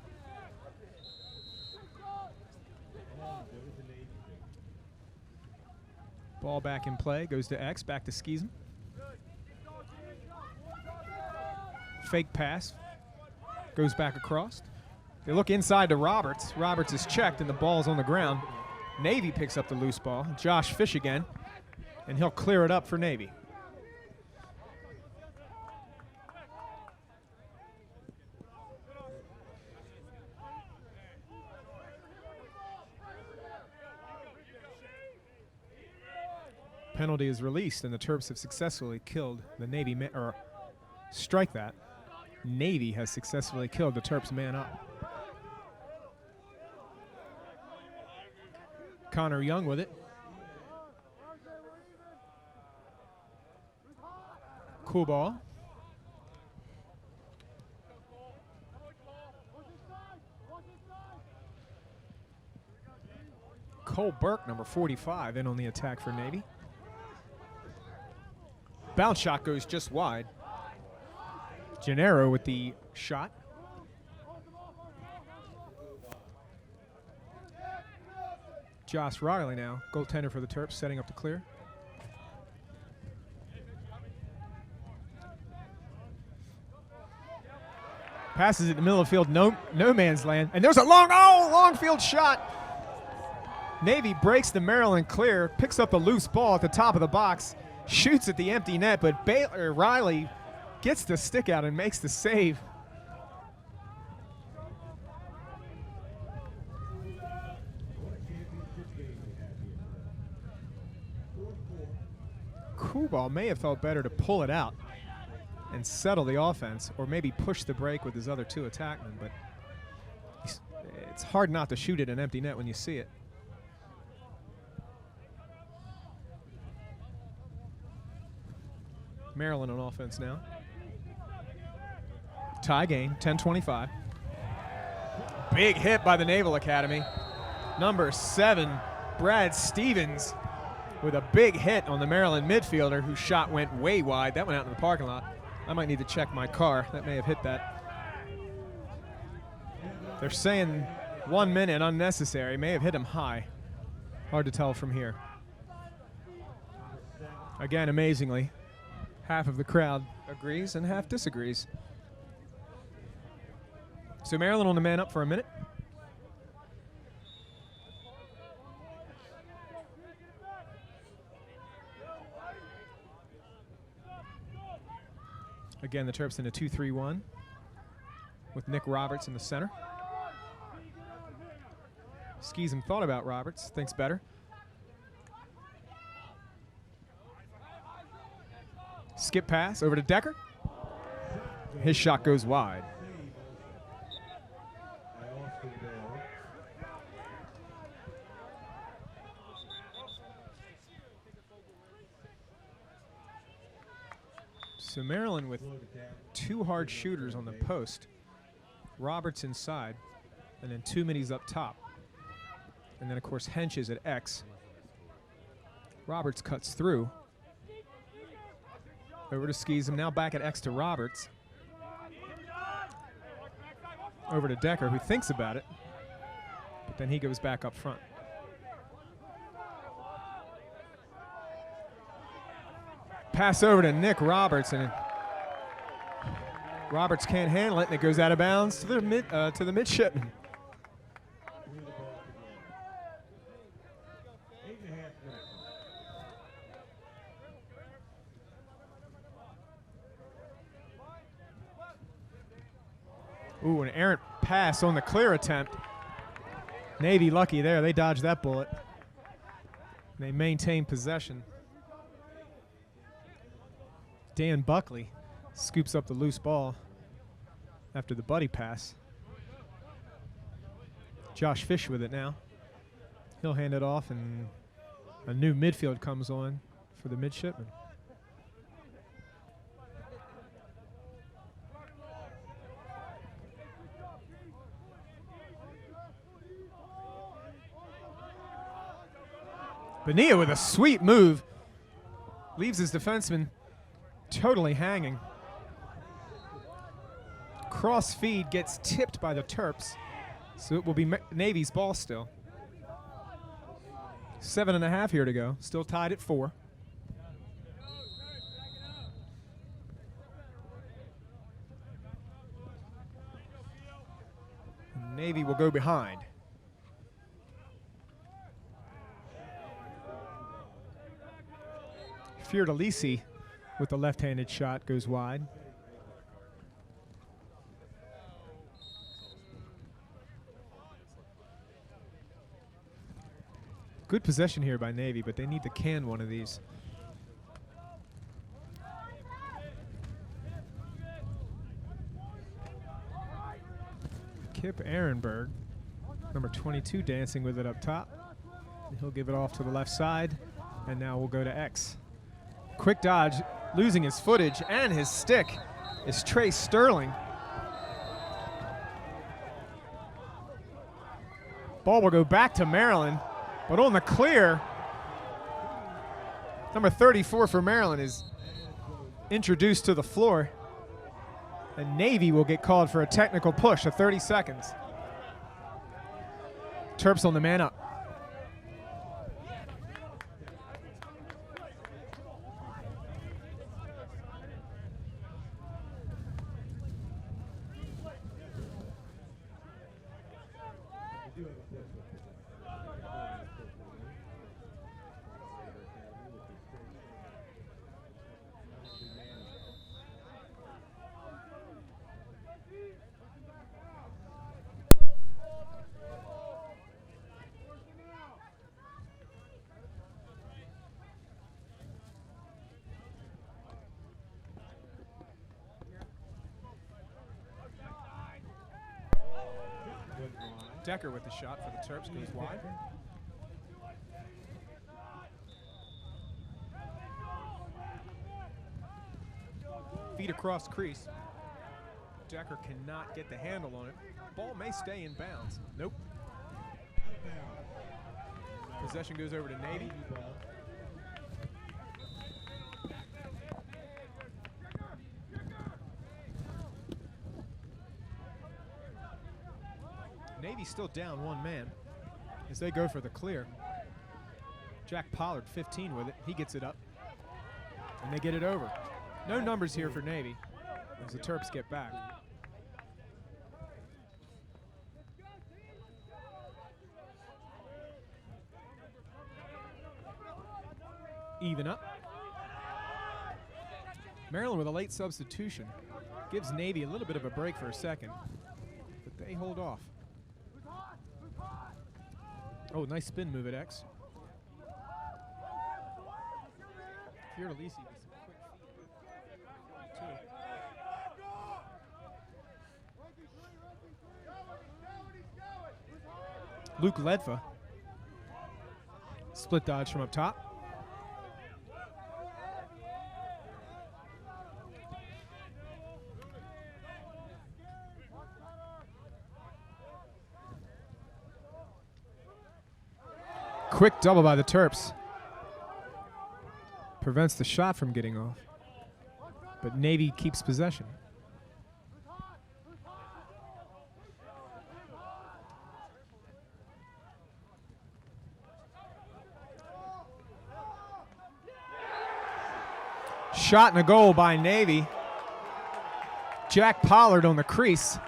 Ball back in play, goes to X, back to Skeeson. Fake pass, goes back across. They look inside to Roberts. Roberts is checked and the ball's on the ground. Navy picks up the loose ball. Josh Fish again, and he'll clear it up for Navy. Penalty is released, and the Terps have successfully killed the Navy, or strike that. Navy has successfully killed the Terps man up. Connor Young with it. Cool ball. Cole Burke, number 45, in on the attack for Navy. Bounce shot goes just wide. Gennaro with the shot. Josh Riley now, goaltender for the Terps, setting up to clear. Passes it in the middle of the field, no man's land. And there's a long field shot. Navy breaks the Maryland clear, picks up a loose ball at the top of the box, shoots at the empty net, but Riley gets the stick out and makes the save. Pool ball may have felt better to pull it out and settle the offense, or maybe push the break with his other two attackmen, but it's hard not to shoot at an empty net when you see it. Maryland on offense now. Tie game, 10-25. Big hit by the Naval Academy. Number 7, Brad Stevens, with a big hit on the Maryland midfielder whose shot went way wide. That went out in the parking lot. I might need to check my car. That may have hit that. They're saying 1 minute unnecessary. May have hit him high. Hard to tell from here. Again, amazingly, half of the crowd agrees and half disagrees. So Maryland on the man up for a minute. Again, the Terps in a 2-3-1 with Nick Roberts in the center. Skeezum thought about Roberts, thinks better. Skip pass over to Decker. His shot goes wide. So Maryland with 2 hard shooters on the post. Roberts inside, and then 2 middies up top. And then, of course, Hench is at X. Roberts cuts through. Over to Skeezum, now back at X to Roberts. Over to Decker, who thinks about it. But then he goes back up front. Pass over to Nick Roberts, and Roberts can't handle it, and it goes out of bounds to the midshipman. Ooh, an errant pass on the clear attempt. Navy lucky there. They dodged that bullet. They maintain possession. Dan Buckley scoops up the loose ball after the buddy pass. Josh Fish with it now. He'll hand it off, and a new midfield comes on for the midshipman. Bonilla with a sweet move. Leaves his defenseman totally hanging. Cross feed gets tipped by the Terps, so it will be Navy's ball still. 7.5 here to go. Still tied at 4. Navy will go behind. Fiordalisi with the left-handed shot goes wide. Good possession here by Navy, but they need to can one of these. Kip Ehrenberg, number 22, dancing with it up top. And he'll give it off to the left side, and now we'll go to X. Quick dodge, losing his footage and his stick is Trey Sterling. Ball will go back to Maryland, but on the clear, number 34 for Maryland is introduced to the floor, and Navy will get called for a technical push of 30 seconds. Terps on the man up. Decker with the shot for the Terps, goes wide. Feet across crease. Decker cannot get the handle on it. Ball may stay in bounds. Nope. Possession goes over to Navy. Navy's still down one man as they go for the clear. Jack Pollard, 15 with it. He gets it up, and they get it over. No numbers here for Navy as the Terps get back. Even up. Maryland with a late substitution gives Navy a little bit of a break for a second, but they hold off. Oh, nice spin move at X. Fiordalisi with some quick feet. Luke Ledfa. Split dodge from up top. Quick double by the Terps. Prevents the shot from getting off. But Navy keeps possession. Shot and a goal by Navy. Jack Pollard on the crease.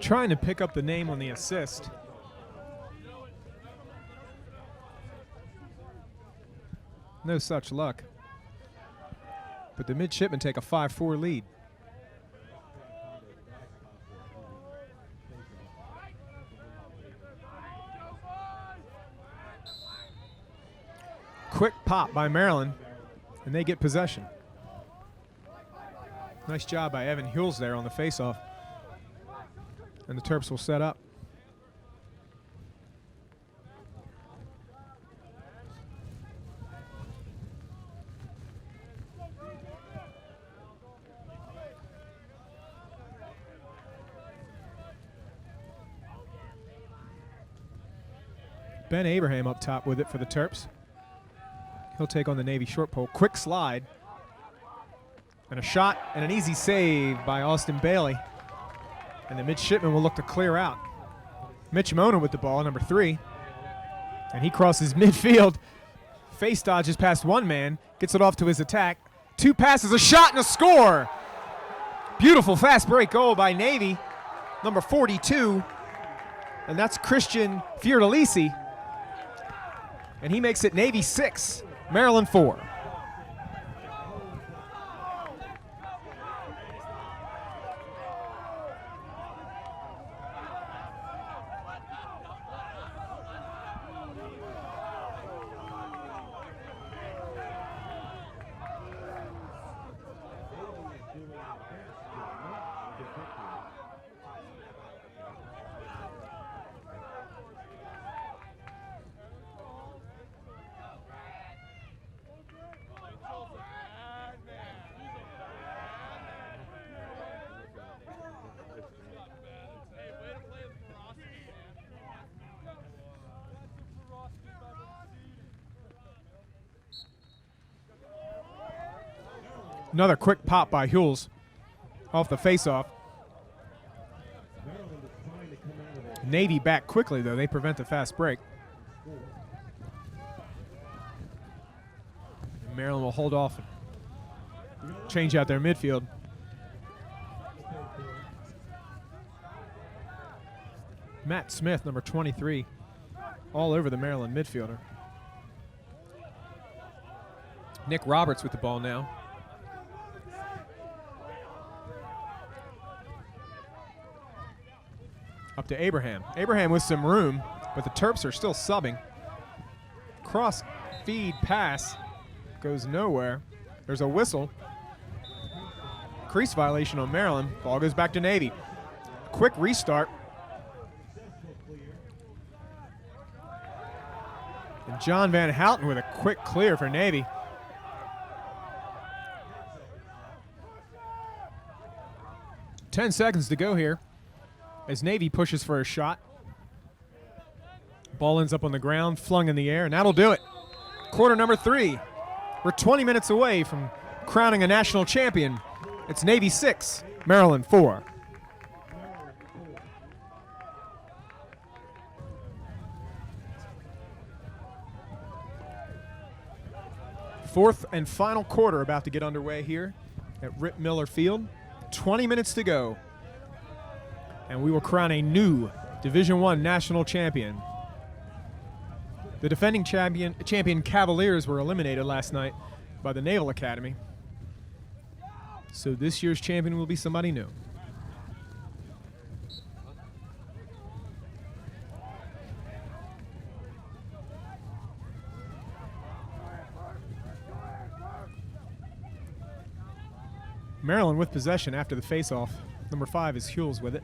Trying to pick up the name on the assist. No such luck. But the midshipmen take a 5-4 lead. Quick pop by Maryland, and they get possession. Nice job by Evan Hules there on the faceoff. And the Terps will set up. Ben Abraham up top with it for the Terps. He'll take on the Navy short pole. Quick slide. And a shot and an easy save by Austin Bailey. And the midshipman will look to clear out. Mitch Mona with the ball, number 3. And he crosses midfield. Face dodges past one man. Gets it off to his attack. 2 passes, a shot, and a score. Beautiful fast break goal by Navy. Number 42. And that's Christian Fiordalisi. And he makes it Navy 6, Maryland 4. Another quick pop by Hules off the faceoff. Navy back quickly, though. They prevent the fast break. And Maryland will hold off and change out their midfield. Matt Smith, number 23, all over the Maryland midfielder. Nick Roberts with the ball now. Up to Abraham. Abraham with some room, but the Terps are still subbing. Cross feed pass goes nowhere. There's a whistle. Crease violation on Maryland. Ball goes back to Navy. Quick restart. And John Van Houten with a quick clear for Navy. Ten seconds to go here as Navy pushes for a shot. Ball ends up on the ground, flung in the air, and that'll do it. Quarter number 3. We're 20 minutes away from crowning a national champion. It's Navy 6, Maryland 4. Fourth and final quarter about to get underway here at Rip Miller Field. 20 minutes to go. And we will crown a new Division I national champion. The defending champion Cavaliers were eliminated last night by the Naval Academy. So this year's champion will be somebody new. Maryland with possession after the faceoff. Number 5 is Hules with it.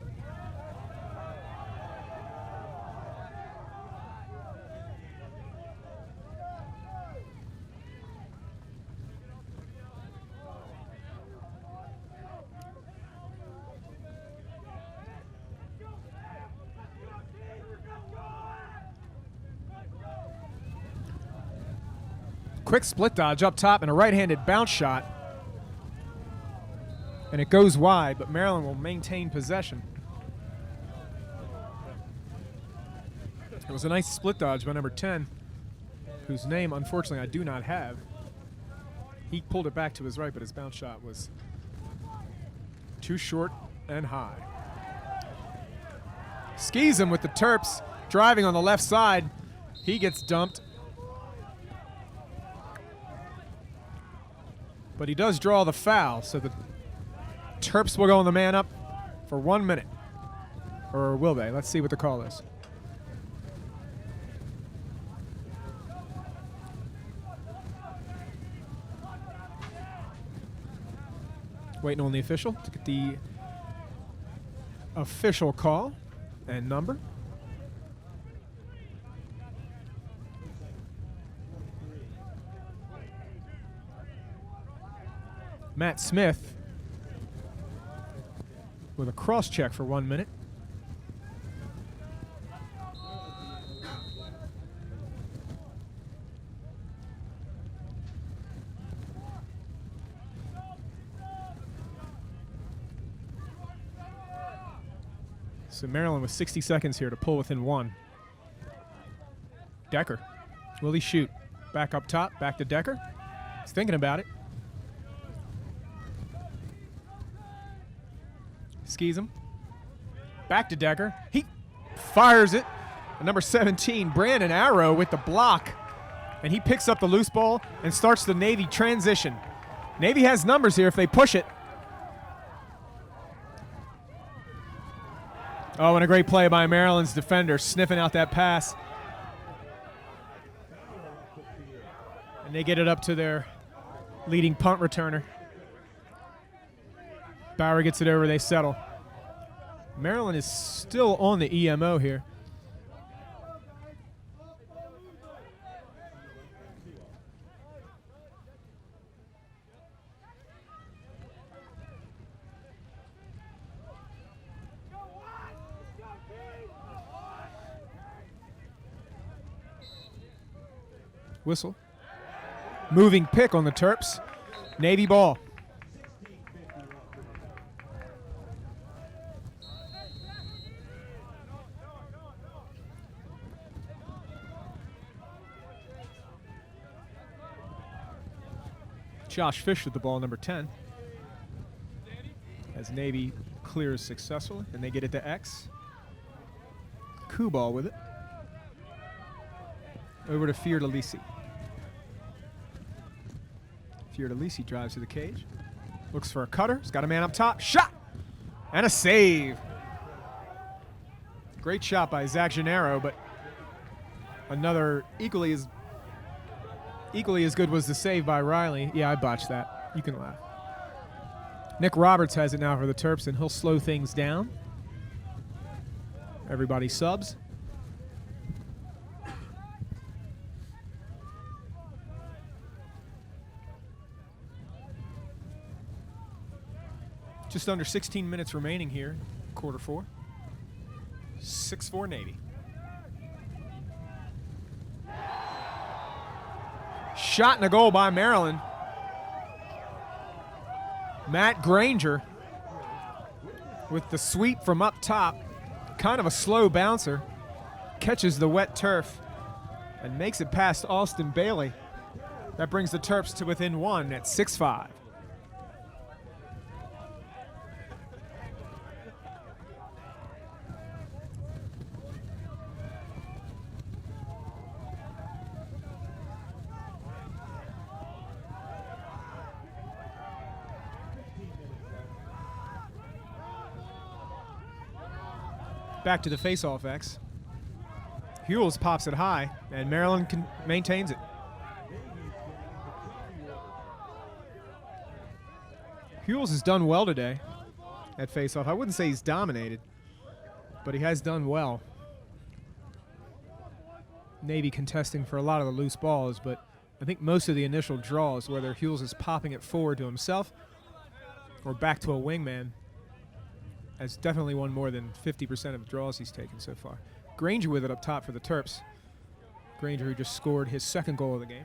Quick split dodge up top and a right-handed bounce shot. And it goes wide, but Maryland will maintain possession. It was a nice split dodge by number 10, whose name, unfortunately, I do not have. He pulled it back to his right, but his bounce shot was too short and high. Skis him with the Terps, driving on the left side. He gets dumped. But he does draw the foul, so the Terps will go on the man up for 1 minute. Or will they? Let's see what the call is. Waiting on the official to get the official call and number. Matt Smith with a cross check for 1 minute. So Maryland with 60 seconds here to pull within 1. Decker, will he shoot? Back up top, back to Decker. He's thinking about it. Skis him. Back to Decker. He fires it. And number 17, Brandon Arrow with the block. And he picks up the loose ball and starts the Navy transition. Navy has numbers here if they push it. Oh, and a great play by Maryland's defender, sniffing out that pass. And they get it up to their leading punt returner. Bauer gets it over, they settle. Maryland is still on the EMO here. Whistle. Moving pick on the Terps. Navy ball. Josh Fish with the ball, number 10. As Navy clears successfully, and they get it to X. Kubal with it. Over to Fiordalisi. Fiordalisi drives to the cage. Looks for a cutter. He's got a man up top. Shot! And a save. Great shot by Zach Gennaro, but another equally as good was the save by Riley. Yeah, I botched that. You can laugh. Nick Roberts has it now for the Terps, and he'll slow things down. Everybody subs. Just under 16 minutes remaining here, quarter four. 6-4 Navy. Shot and a goal by Maryland. Matt Granger with the sweep from up top. Kind of a slow bouncer. Catches the wet turf and makes it past Austin Bailey. That brings the Terps to within one at 6-5. Back to the face-off X. Hewells pops it high, and Maryland maintains it. Hewells has done well today at face-off. I wouldn't say he's dominated, but he has done well. Navy contesting for a lot of the loose balls, but I think most of the initial draws, whether Hewells is popping it forward to himself or back to a wingman, has definitely won more than 50% of the draws he's taken so far. Granger with it up top for the Terps. Granger, who just scored his second goal of the game.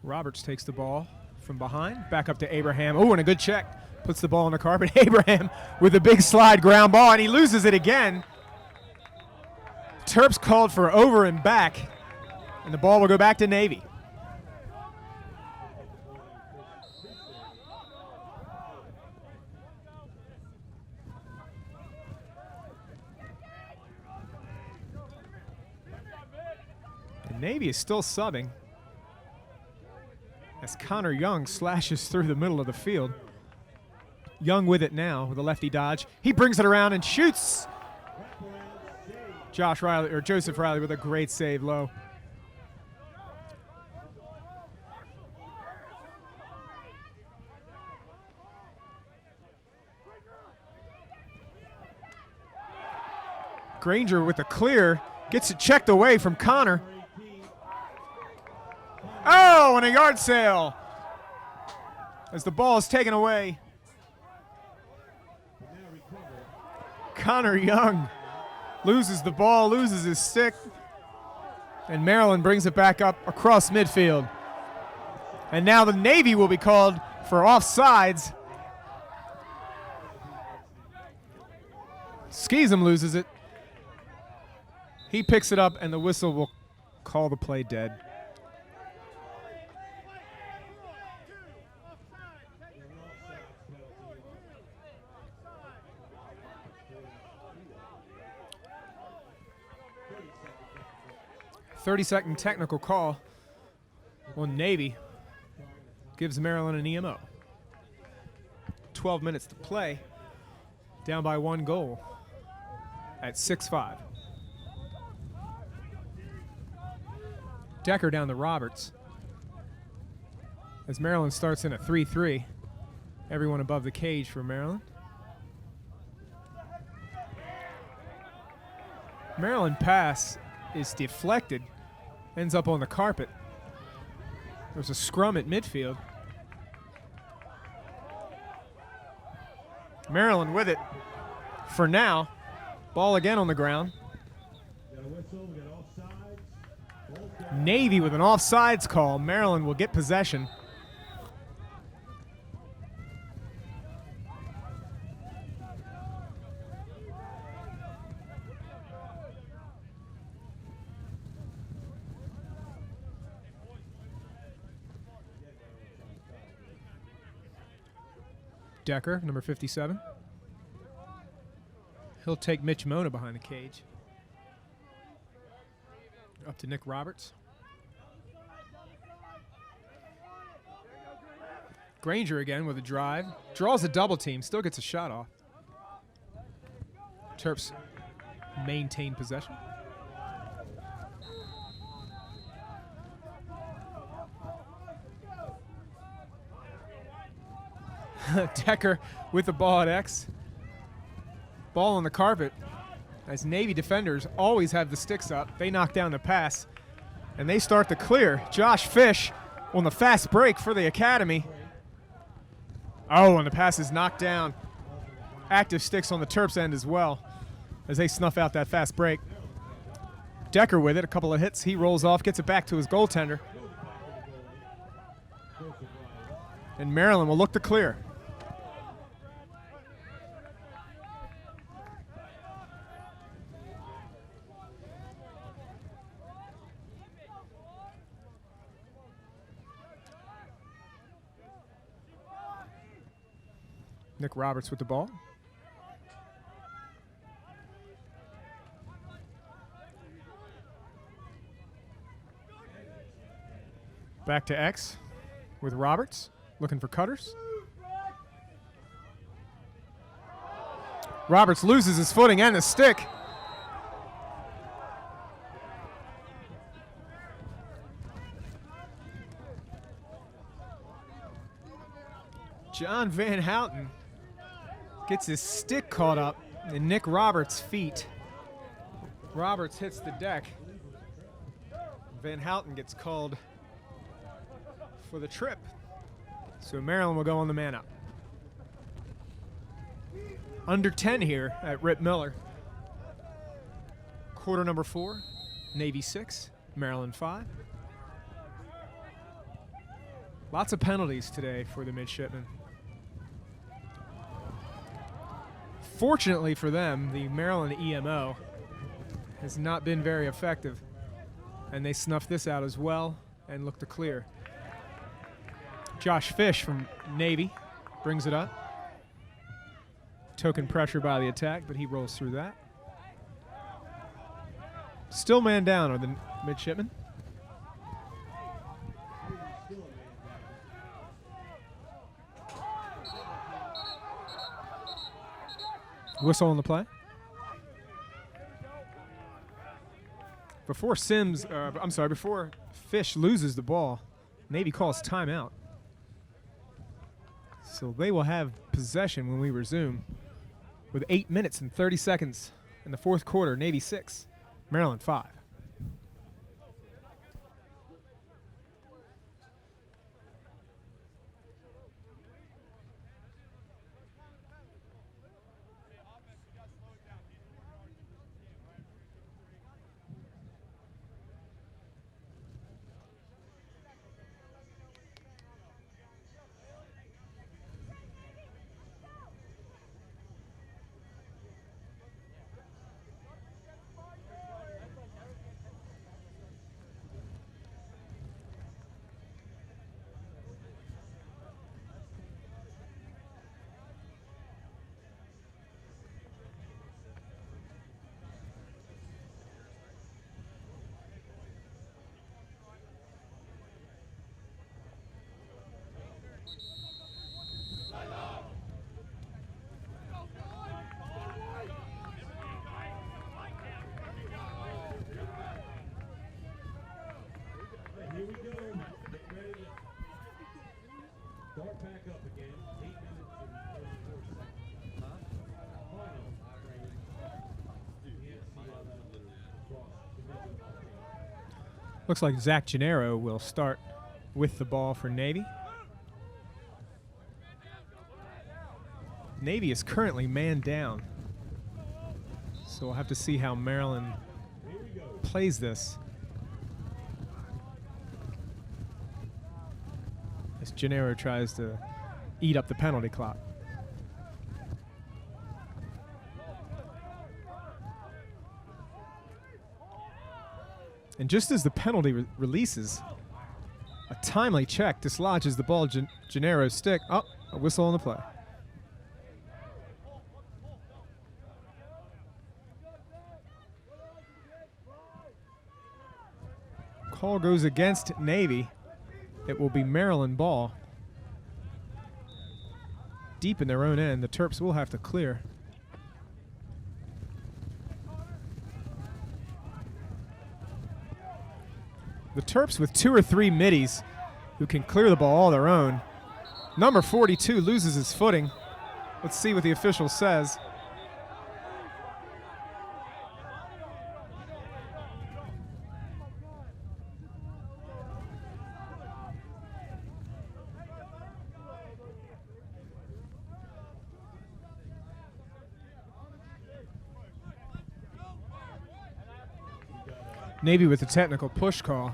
Roberts takes the ball from behind, back up to Abraham. Oh, and a good check. Puts the ball on the carpet. Abraham with a big slide ground ball, and he loses it again. Terps called for over and back, and the ball will go back to Navy. Navy is still subbing as Connor Young slashes through the middle of the field. Young with it now with a lefty dodge. He brings it around and shoots. Joseph Riley with a great save low. Granger with the clear, gets it checked away from Connor. Oh, and a yard sale as the ball is taken away. Connor Young loses the ball, loses his stick, and Maryland brings it back up across midfield. And now the Navy will be called for offsides. Skeesum loses it. He picks it up, and the whistle will call the play dead. .30-second technical call on Navy gives Maryland an EMO. 12 minutes to play, down by 1 goal at 6-5. Decker down to Roberts as Maryland starts in a 3-3. Everyone above the cage for Maryland. Maryland pass is deflected, ends up on the carpet. There's a scrum at midfield. Maryland with it for now. Ball again on the ground. Navy with an offsides call. Maryland will get possession. Decker, number 57. He'll take Mitch Mona behind the cage. Up to Nick Roberts. Granger again with a drive. Draws a double team, still gets a shot off. Terps maintain possession. Decker with the ball at X. Ball on the carpet. As Navy defenders always have the sticks up, they knock down the pass, and they start to clear. Josh Fish on the fast break for the Academy. Oh, and the pass is knocked down. Active sticks on the Terps end as well as they snuff out that fast break. Decker with it, a couple of hits. He rolls off, gets it back to his goaltender. And Maryland will look to clear. Nick Roberts with the ball. Back to X with Roberts, looking for cutters. Roberts loses his footing and the stick. John Van Houten gets his stick caught up in Nick Roberts' feet. Roberts hits the deck. Van Houten gets called for the trip. So Maryland will go on the man up. Under 10 here at Rip Miller. Quarter number 4, Navy 6, Maryland 5. Lots of penalties today for the midshipmen. Fortunately for them, the Maryland EMO has not been very effective, and they snuff this out as well and look to clear. Josh Fish from Navy brings it up. Token pressure by the attack, but he rolls through that. Still man down are the midshipmen. Whistle on the play. Before before Fish loses the ball, Navy calls timeout. So they will have possession when we resume with 8 minutes and 30 seconds in the fourth quarter. Navy 6, Maryland 5. Here we go. Get ready to start back up again. 8 minutes and 34 seconds. Final. Looks like Zach Gennaro will start with the ball for Navy. Navy is currently man down, so we'll have to see how Maryland plays this. As Gennaro tries to eat up the penalty clock. And just as the penalty releases, a timely check dislodges the ball Gennaro's stick. Oh, a whistle on the play. Call goes against Navy. It will be Maryland ball. deep in their own end. The Terps will have to clear. The Terps with 2 or 3 middies who can clear the ball all their own. Number 42 loses his footing. Let's see what the official says. Navy with the technical push call.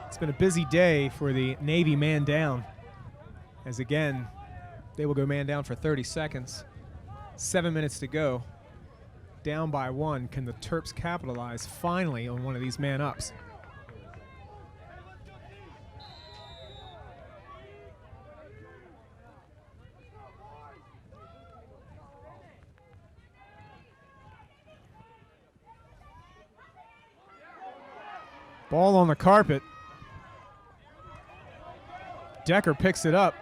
It's been a busy day for the Navy man down, as again, they will go man down for 30 seconds. 7 minutes to go. Down by 1. Can the Terps capitalize finally on one of these man ups? Ball on the carpet. Decker picks it up.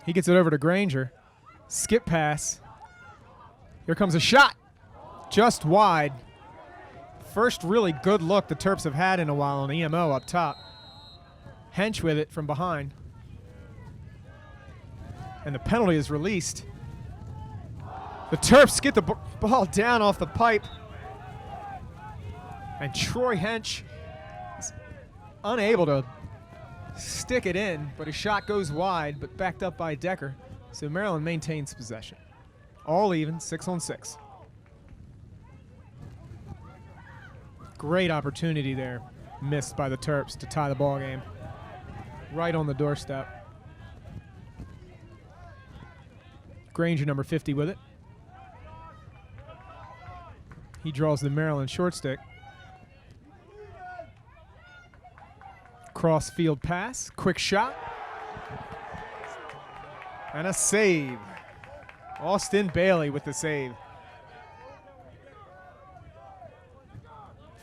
He gets it over to Granger. Skip pass. Here comes a shot. Just wide. First really good look the Terps have had in a while on EMO up top. Hench with it from behind. And the penalty is released. The Terps get the ball down off the pipe. And Troy Hench is unable to stick it in, but a shot goes wide, but backed up by Decker. So Maryland maintains possession. All even, 6 on 6. Great opportunity there, missed by the Terps to tie the ball game. Right on the doorstep. Granger, number 50, with it. He draws the Maryland short stick. Cross field pass, quick shot, and a save. Austin Bailey with the save.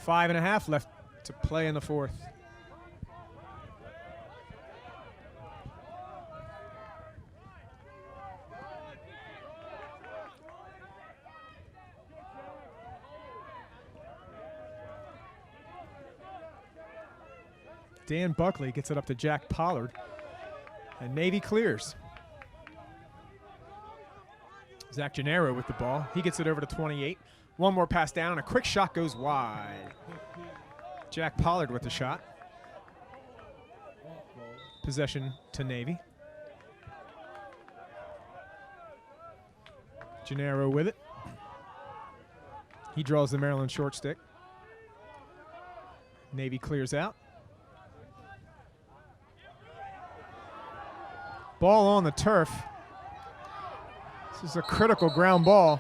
5.5 left to play in the fourth. Dan Buckley gets it up to Jack Pollard, and Navy clears. Zach Gennaro with the ball. He gets it over to 28. One more pass down, and a quick shot goes wide. Jack Pollard with the shot. Possession to Navy. Gennaro with it. He draws the Maryland short stick. Navy clears out. Ball on the turf. This is a critical ground ball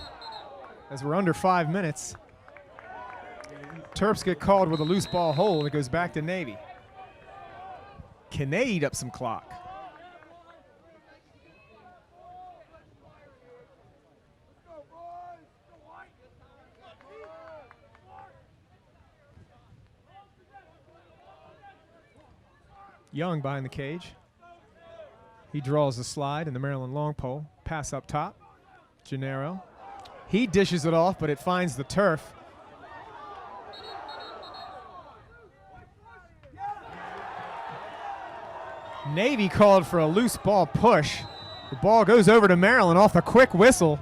as we're under 5 minutes. Terps get called with a loose ball hold. It goes back to Navy. Can they eat up some clock? Young behind the cage. He draws the slide in the Maryland long pole. Pass up top. Gennaro. He dishes it off, but it finds the turf. Navy called for a loose ball push. The ball goes over to Maryland off a quick whistle.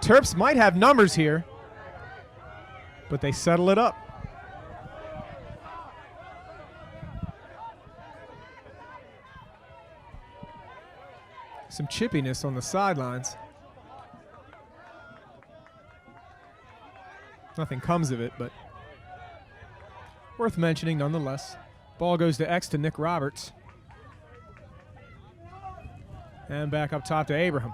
Terps might have numbers here, but they settle it up. Some chippiness on the sidelines. Nothing comes of it, but worth mentioning nonetheless. Ball goes to X to Nick Roberts. And back up top to Abraham.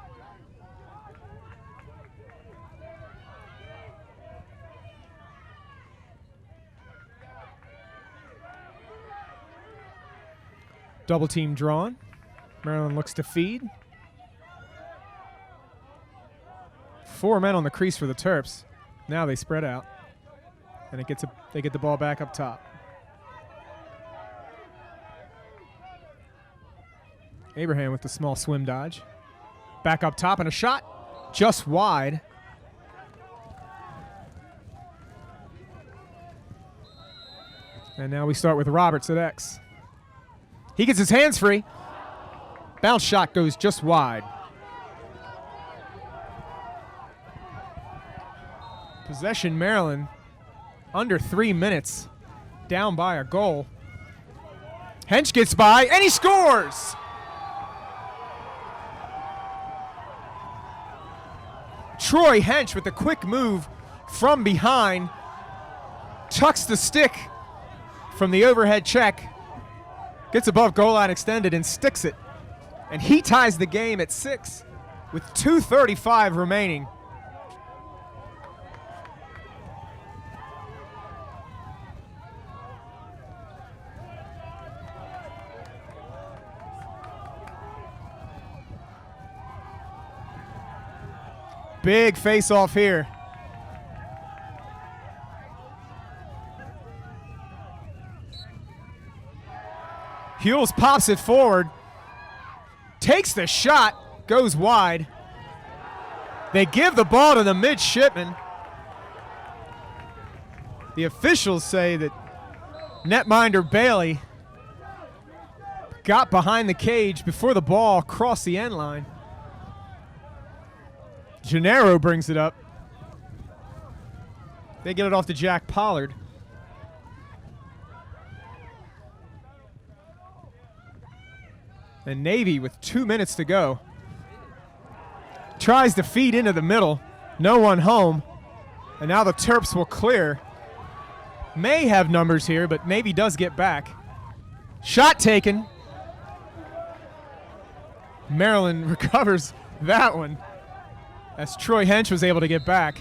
Double team drawn. Maryland looks to feed. 4 men on the crease for the Terps. Now they spread out, and they get the ball back up top. Abraham with the small swim dodge. Back up top and a shot just wide. And now we start with Roberts at X. He gets his hands free. Bounce shot goes just wide. Possession Maryland, under 3 minutes, down by a goal. Hench gets by, and he scores! Troy Hench with a quick move from behind, tucks the stick from the overhead check, gets above goal line extended and sticks it. And he ties the game at 6 with 2:35 remaining. Big face-off here. Hewells pops it forward, takes the shot, goes wide. They give the ball to the midshipman. The officials say that netminder Bailey got behind the cage before the ball crossed the end line. Gennaro brings it up. They get it off to Jack Pollard. And Navy, with 2 minutes to go, tries to feed into the middle. No one home. And now the Terps will clear. May have numbers here, but Navy does get back. Shot taken. Maryland recovers that one as Troy Hench was able to get back.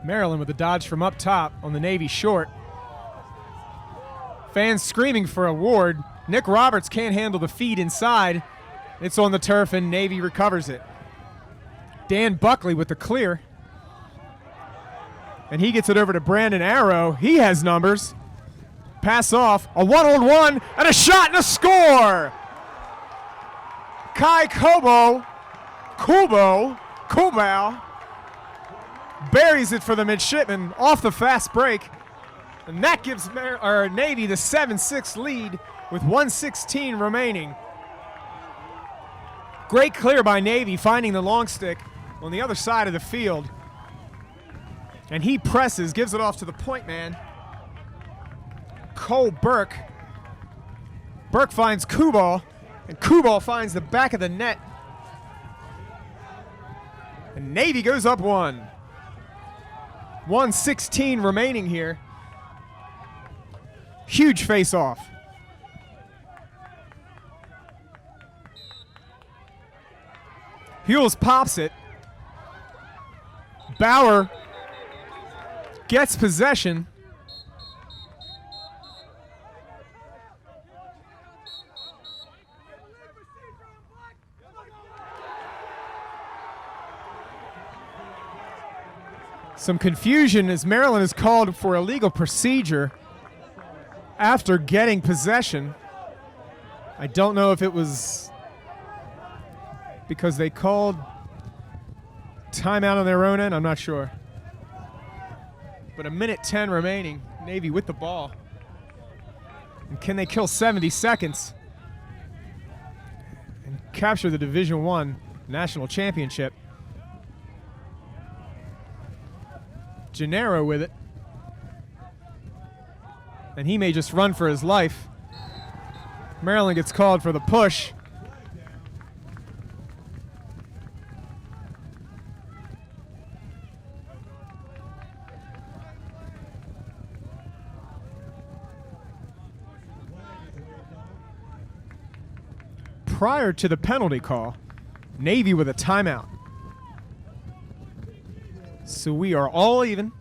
Maryland with a dodge from up top on the Navy short. Fans screaming for a Ward. Nick Roberts can't handle the feed inside. It's on the turf and Navy recovers it. Dan Buckley with the clear. And he gets it over to Brandon Arrow. He has numbers. Pass off, a one-on-one, and a shot and a score! Kai Kubo buries it for the midshipman off the fast break. And that gives Navy the 7-6 lead with 1:16 remaining. Great clear by Navy, finding the long stick on the other side of the field. And he presses, gives it off to the point man, Cole Burke. Burke finds Kubal, and Kubal finds the back of the net. And Navy goes up 1. 1:16 remaining here. Huge face-off. Hewells pops it. Bauer gets possession. Some confusion as Maryland is called for illegal procedure after getting possession. I don't know if it was because they called timeout on their own end. I'm not sure. But 1:10 remaining. Navy with the ball. And can they kill 70 seconds and capture the Division I national championship? Gennaro with it. And he may just run for his life. Maryland gets called for the push. Prior to the penalty call, Navy with a timeout. So we are all even.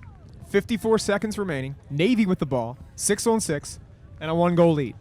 54 seconds remaining. Navy with the ball. 6-on-6 and a 1-goal lead.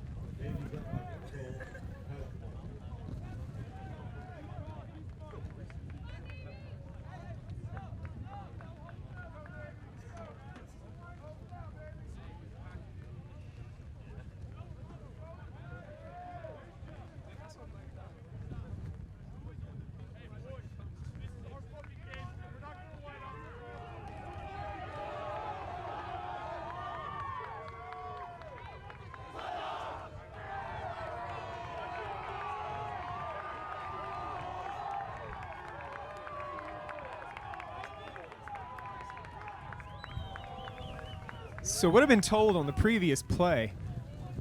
So what had been told on the previous play,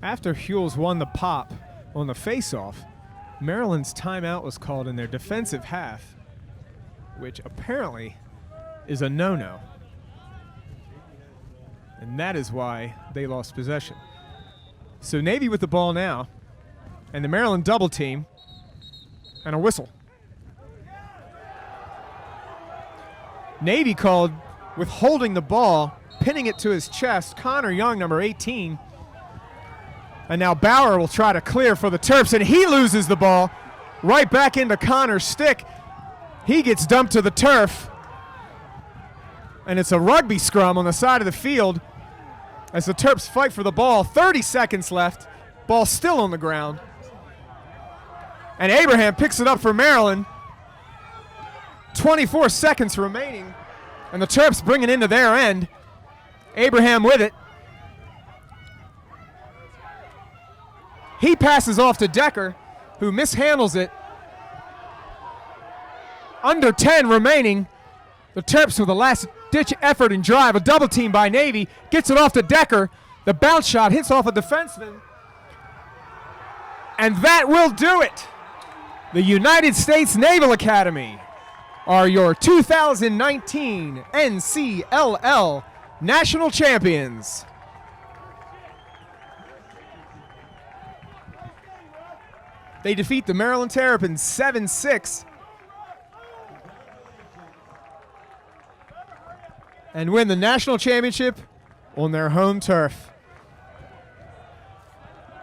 after Hewells won the pop on the face-off, Maryland's timeout was called in their defensive half, which apparently is a no-no. And that is why they lost possession. So Navy with the ball now, and the Maryland double team, and a whistle. Navy called with holding the ball, pinning it to his chest, Connor Young, number 18. And now Bauer will try to clear for the Terps, and he loses the ball right back into Connor's stick. He gets dumped to the turf, and it's a rugby scrum on the side of the field as the Terps fight for the ball. 30 seconds left, ball still on the ground. And Abraham picks it up for Maryland. 24 seconds remaining, and the Terps bring it into their end. Abraham with it. He passes off to Decker, who mishandles it. Under 10 remaining. The Terps with a last-ditch effort and drive. A double team by Navy. Gets it off to Decker. The bounce shot hits off a defenseman. And that will do it. The United States Naval Academy are your 2019 NCLL National Champions. They defeat the Maryland Terrapins 7-6 and win the national championship on their home turf.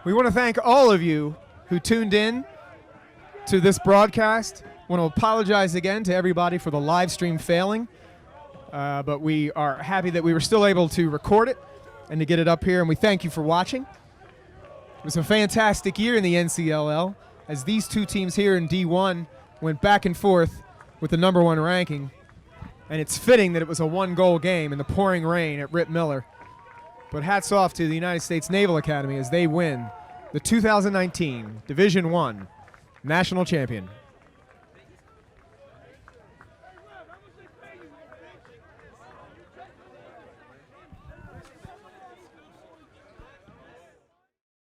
We want to thank all of you who tuned in to this broadcast. I want to apologize again to everybody for the live stream failing, but we are happy that we were still able to record it and to get it up here, and we thank you for watching. It was a fantastic year in the NCLL as these two teams here in D1 went back and forth with the number one ranking, and it's fitting that it was a one-goal game in the pouring rain at Rip Miller. But hats off to the United States Naval Academy as they win the 2019 Division I National Champion.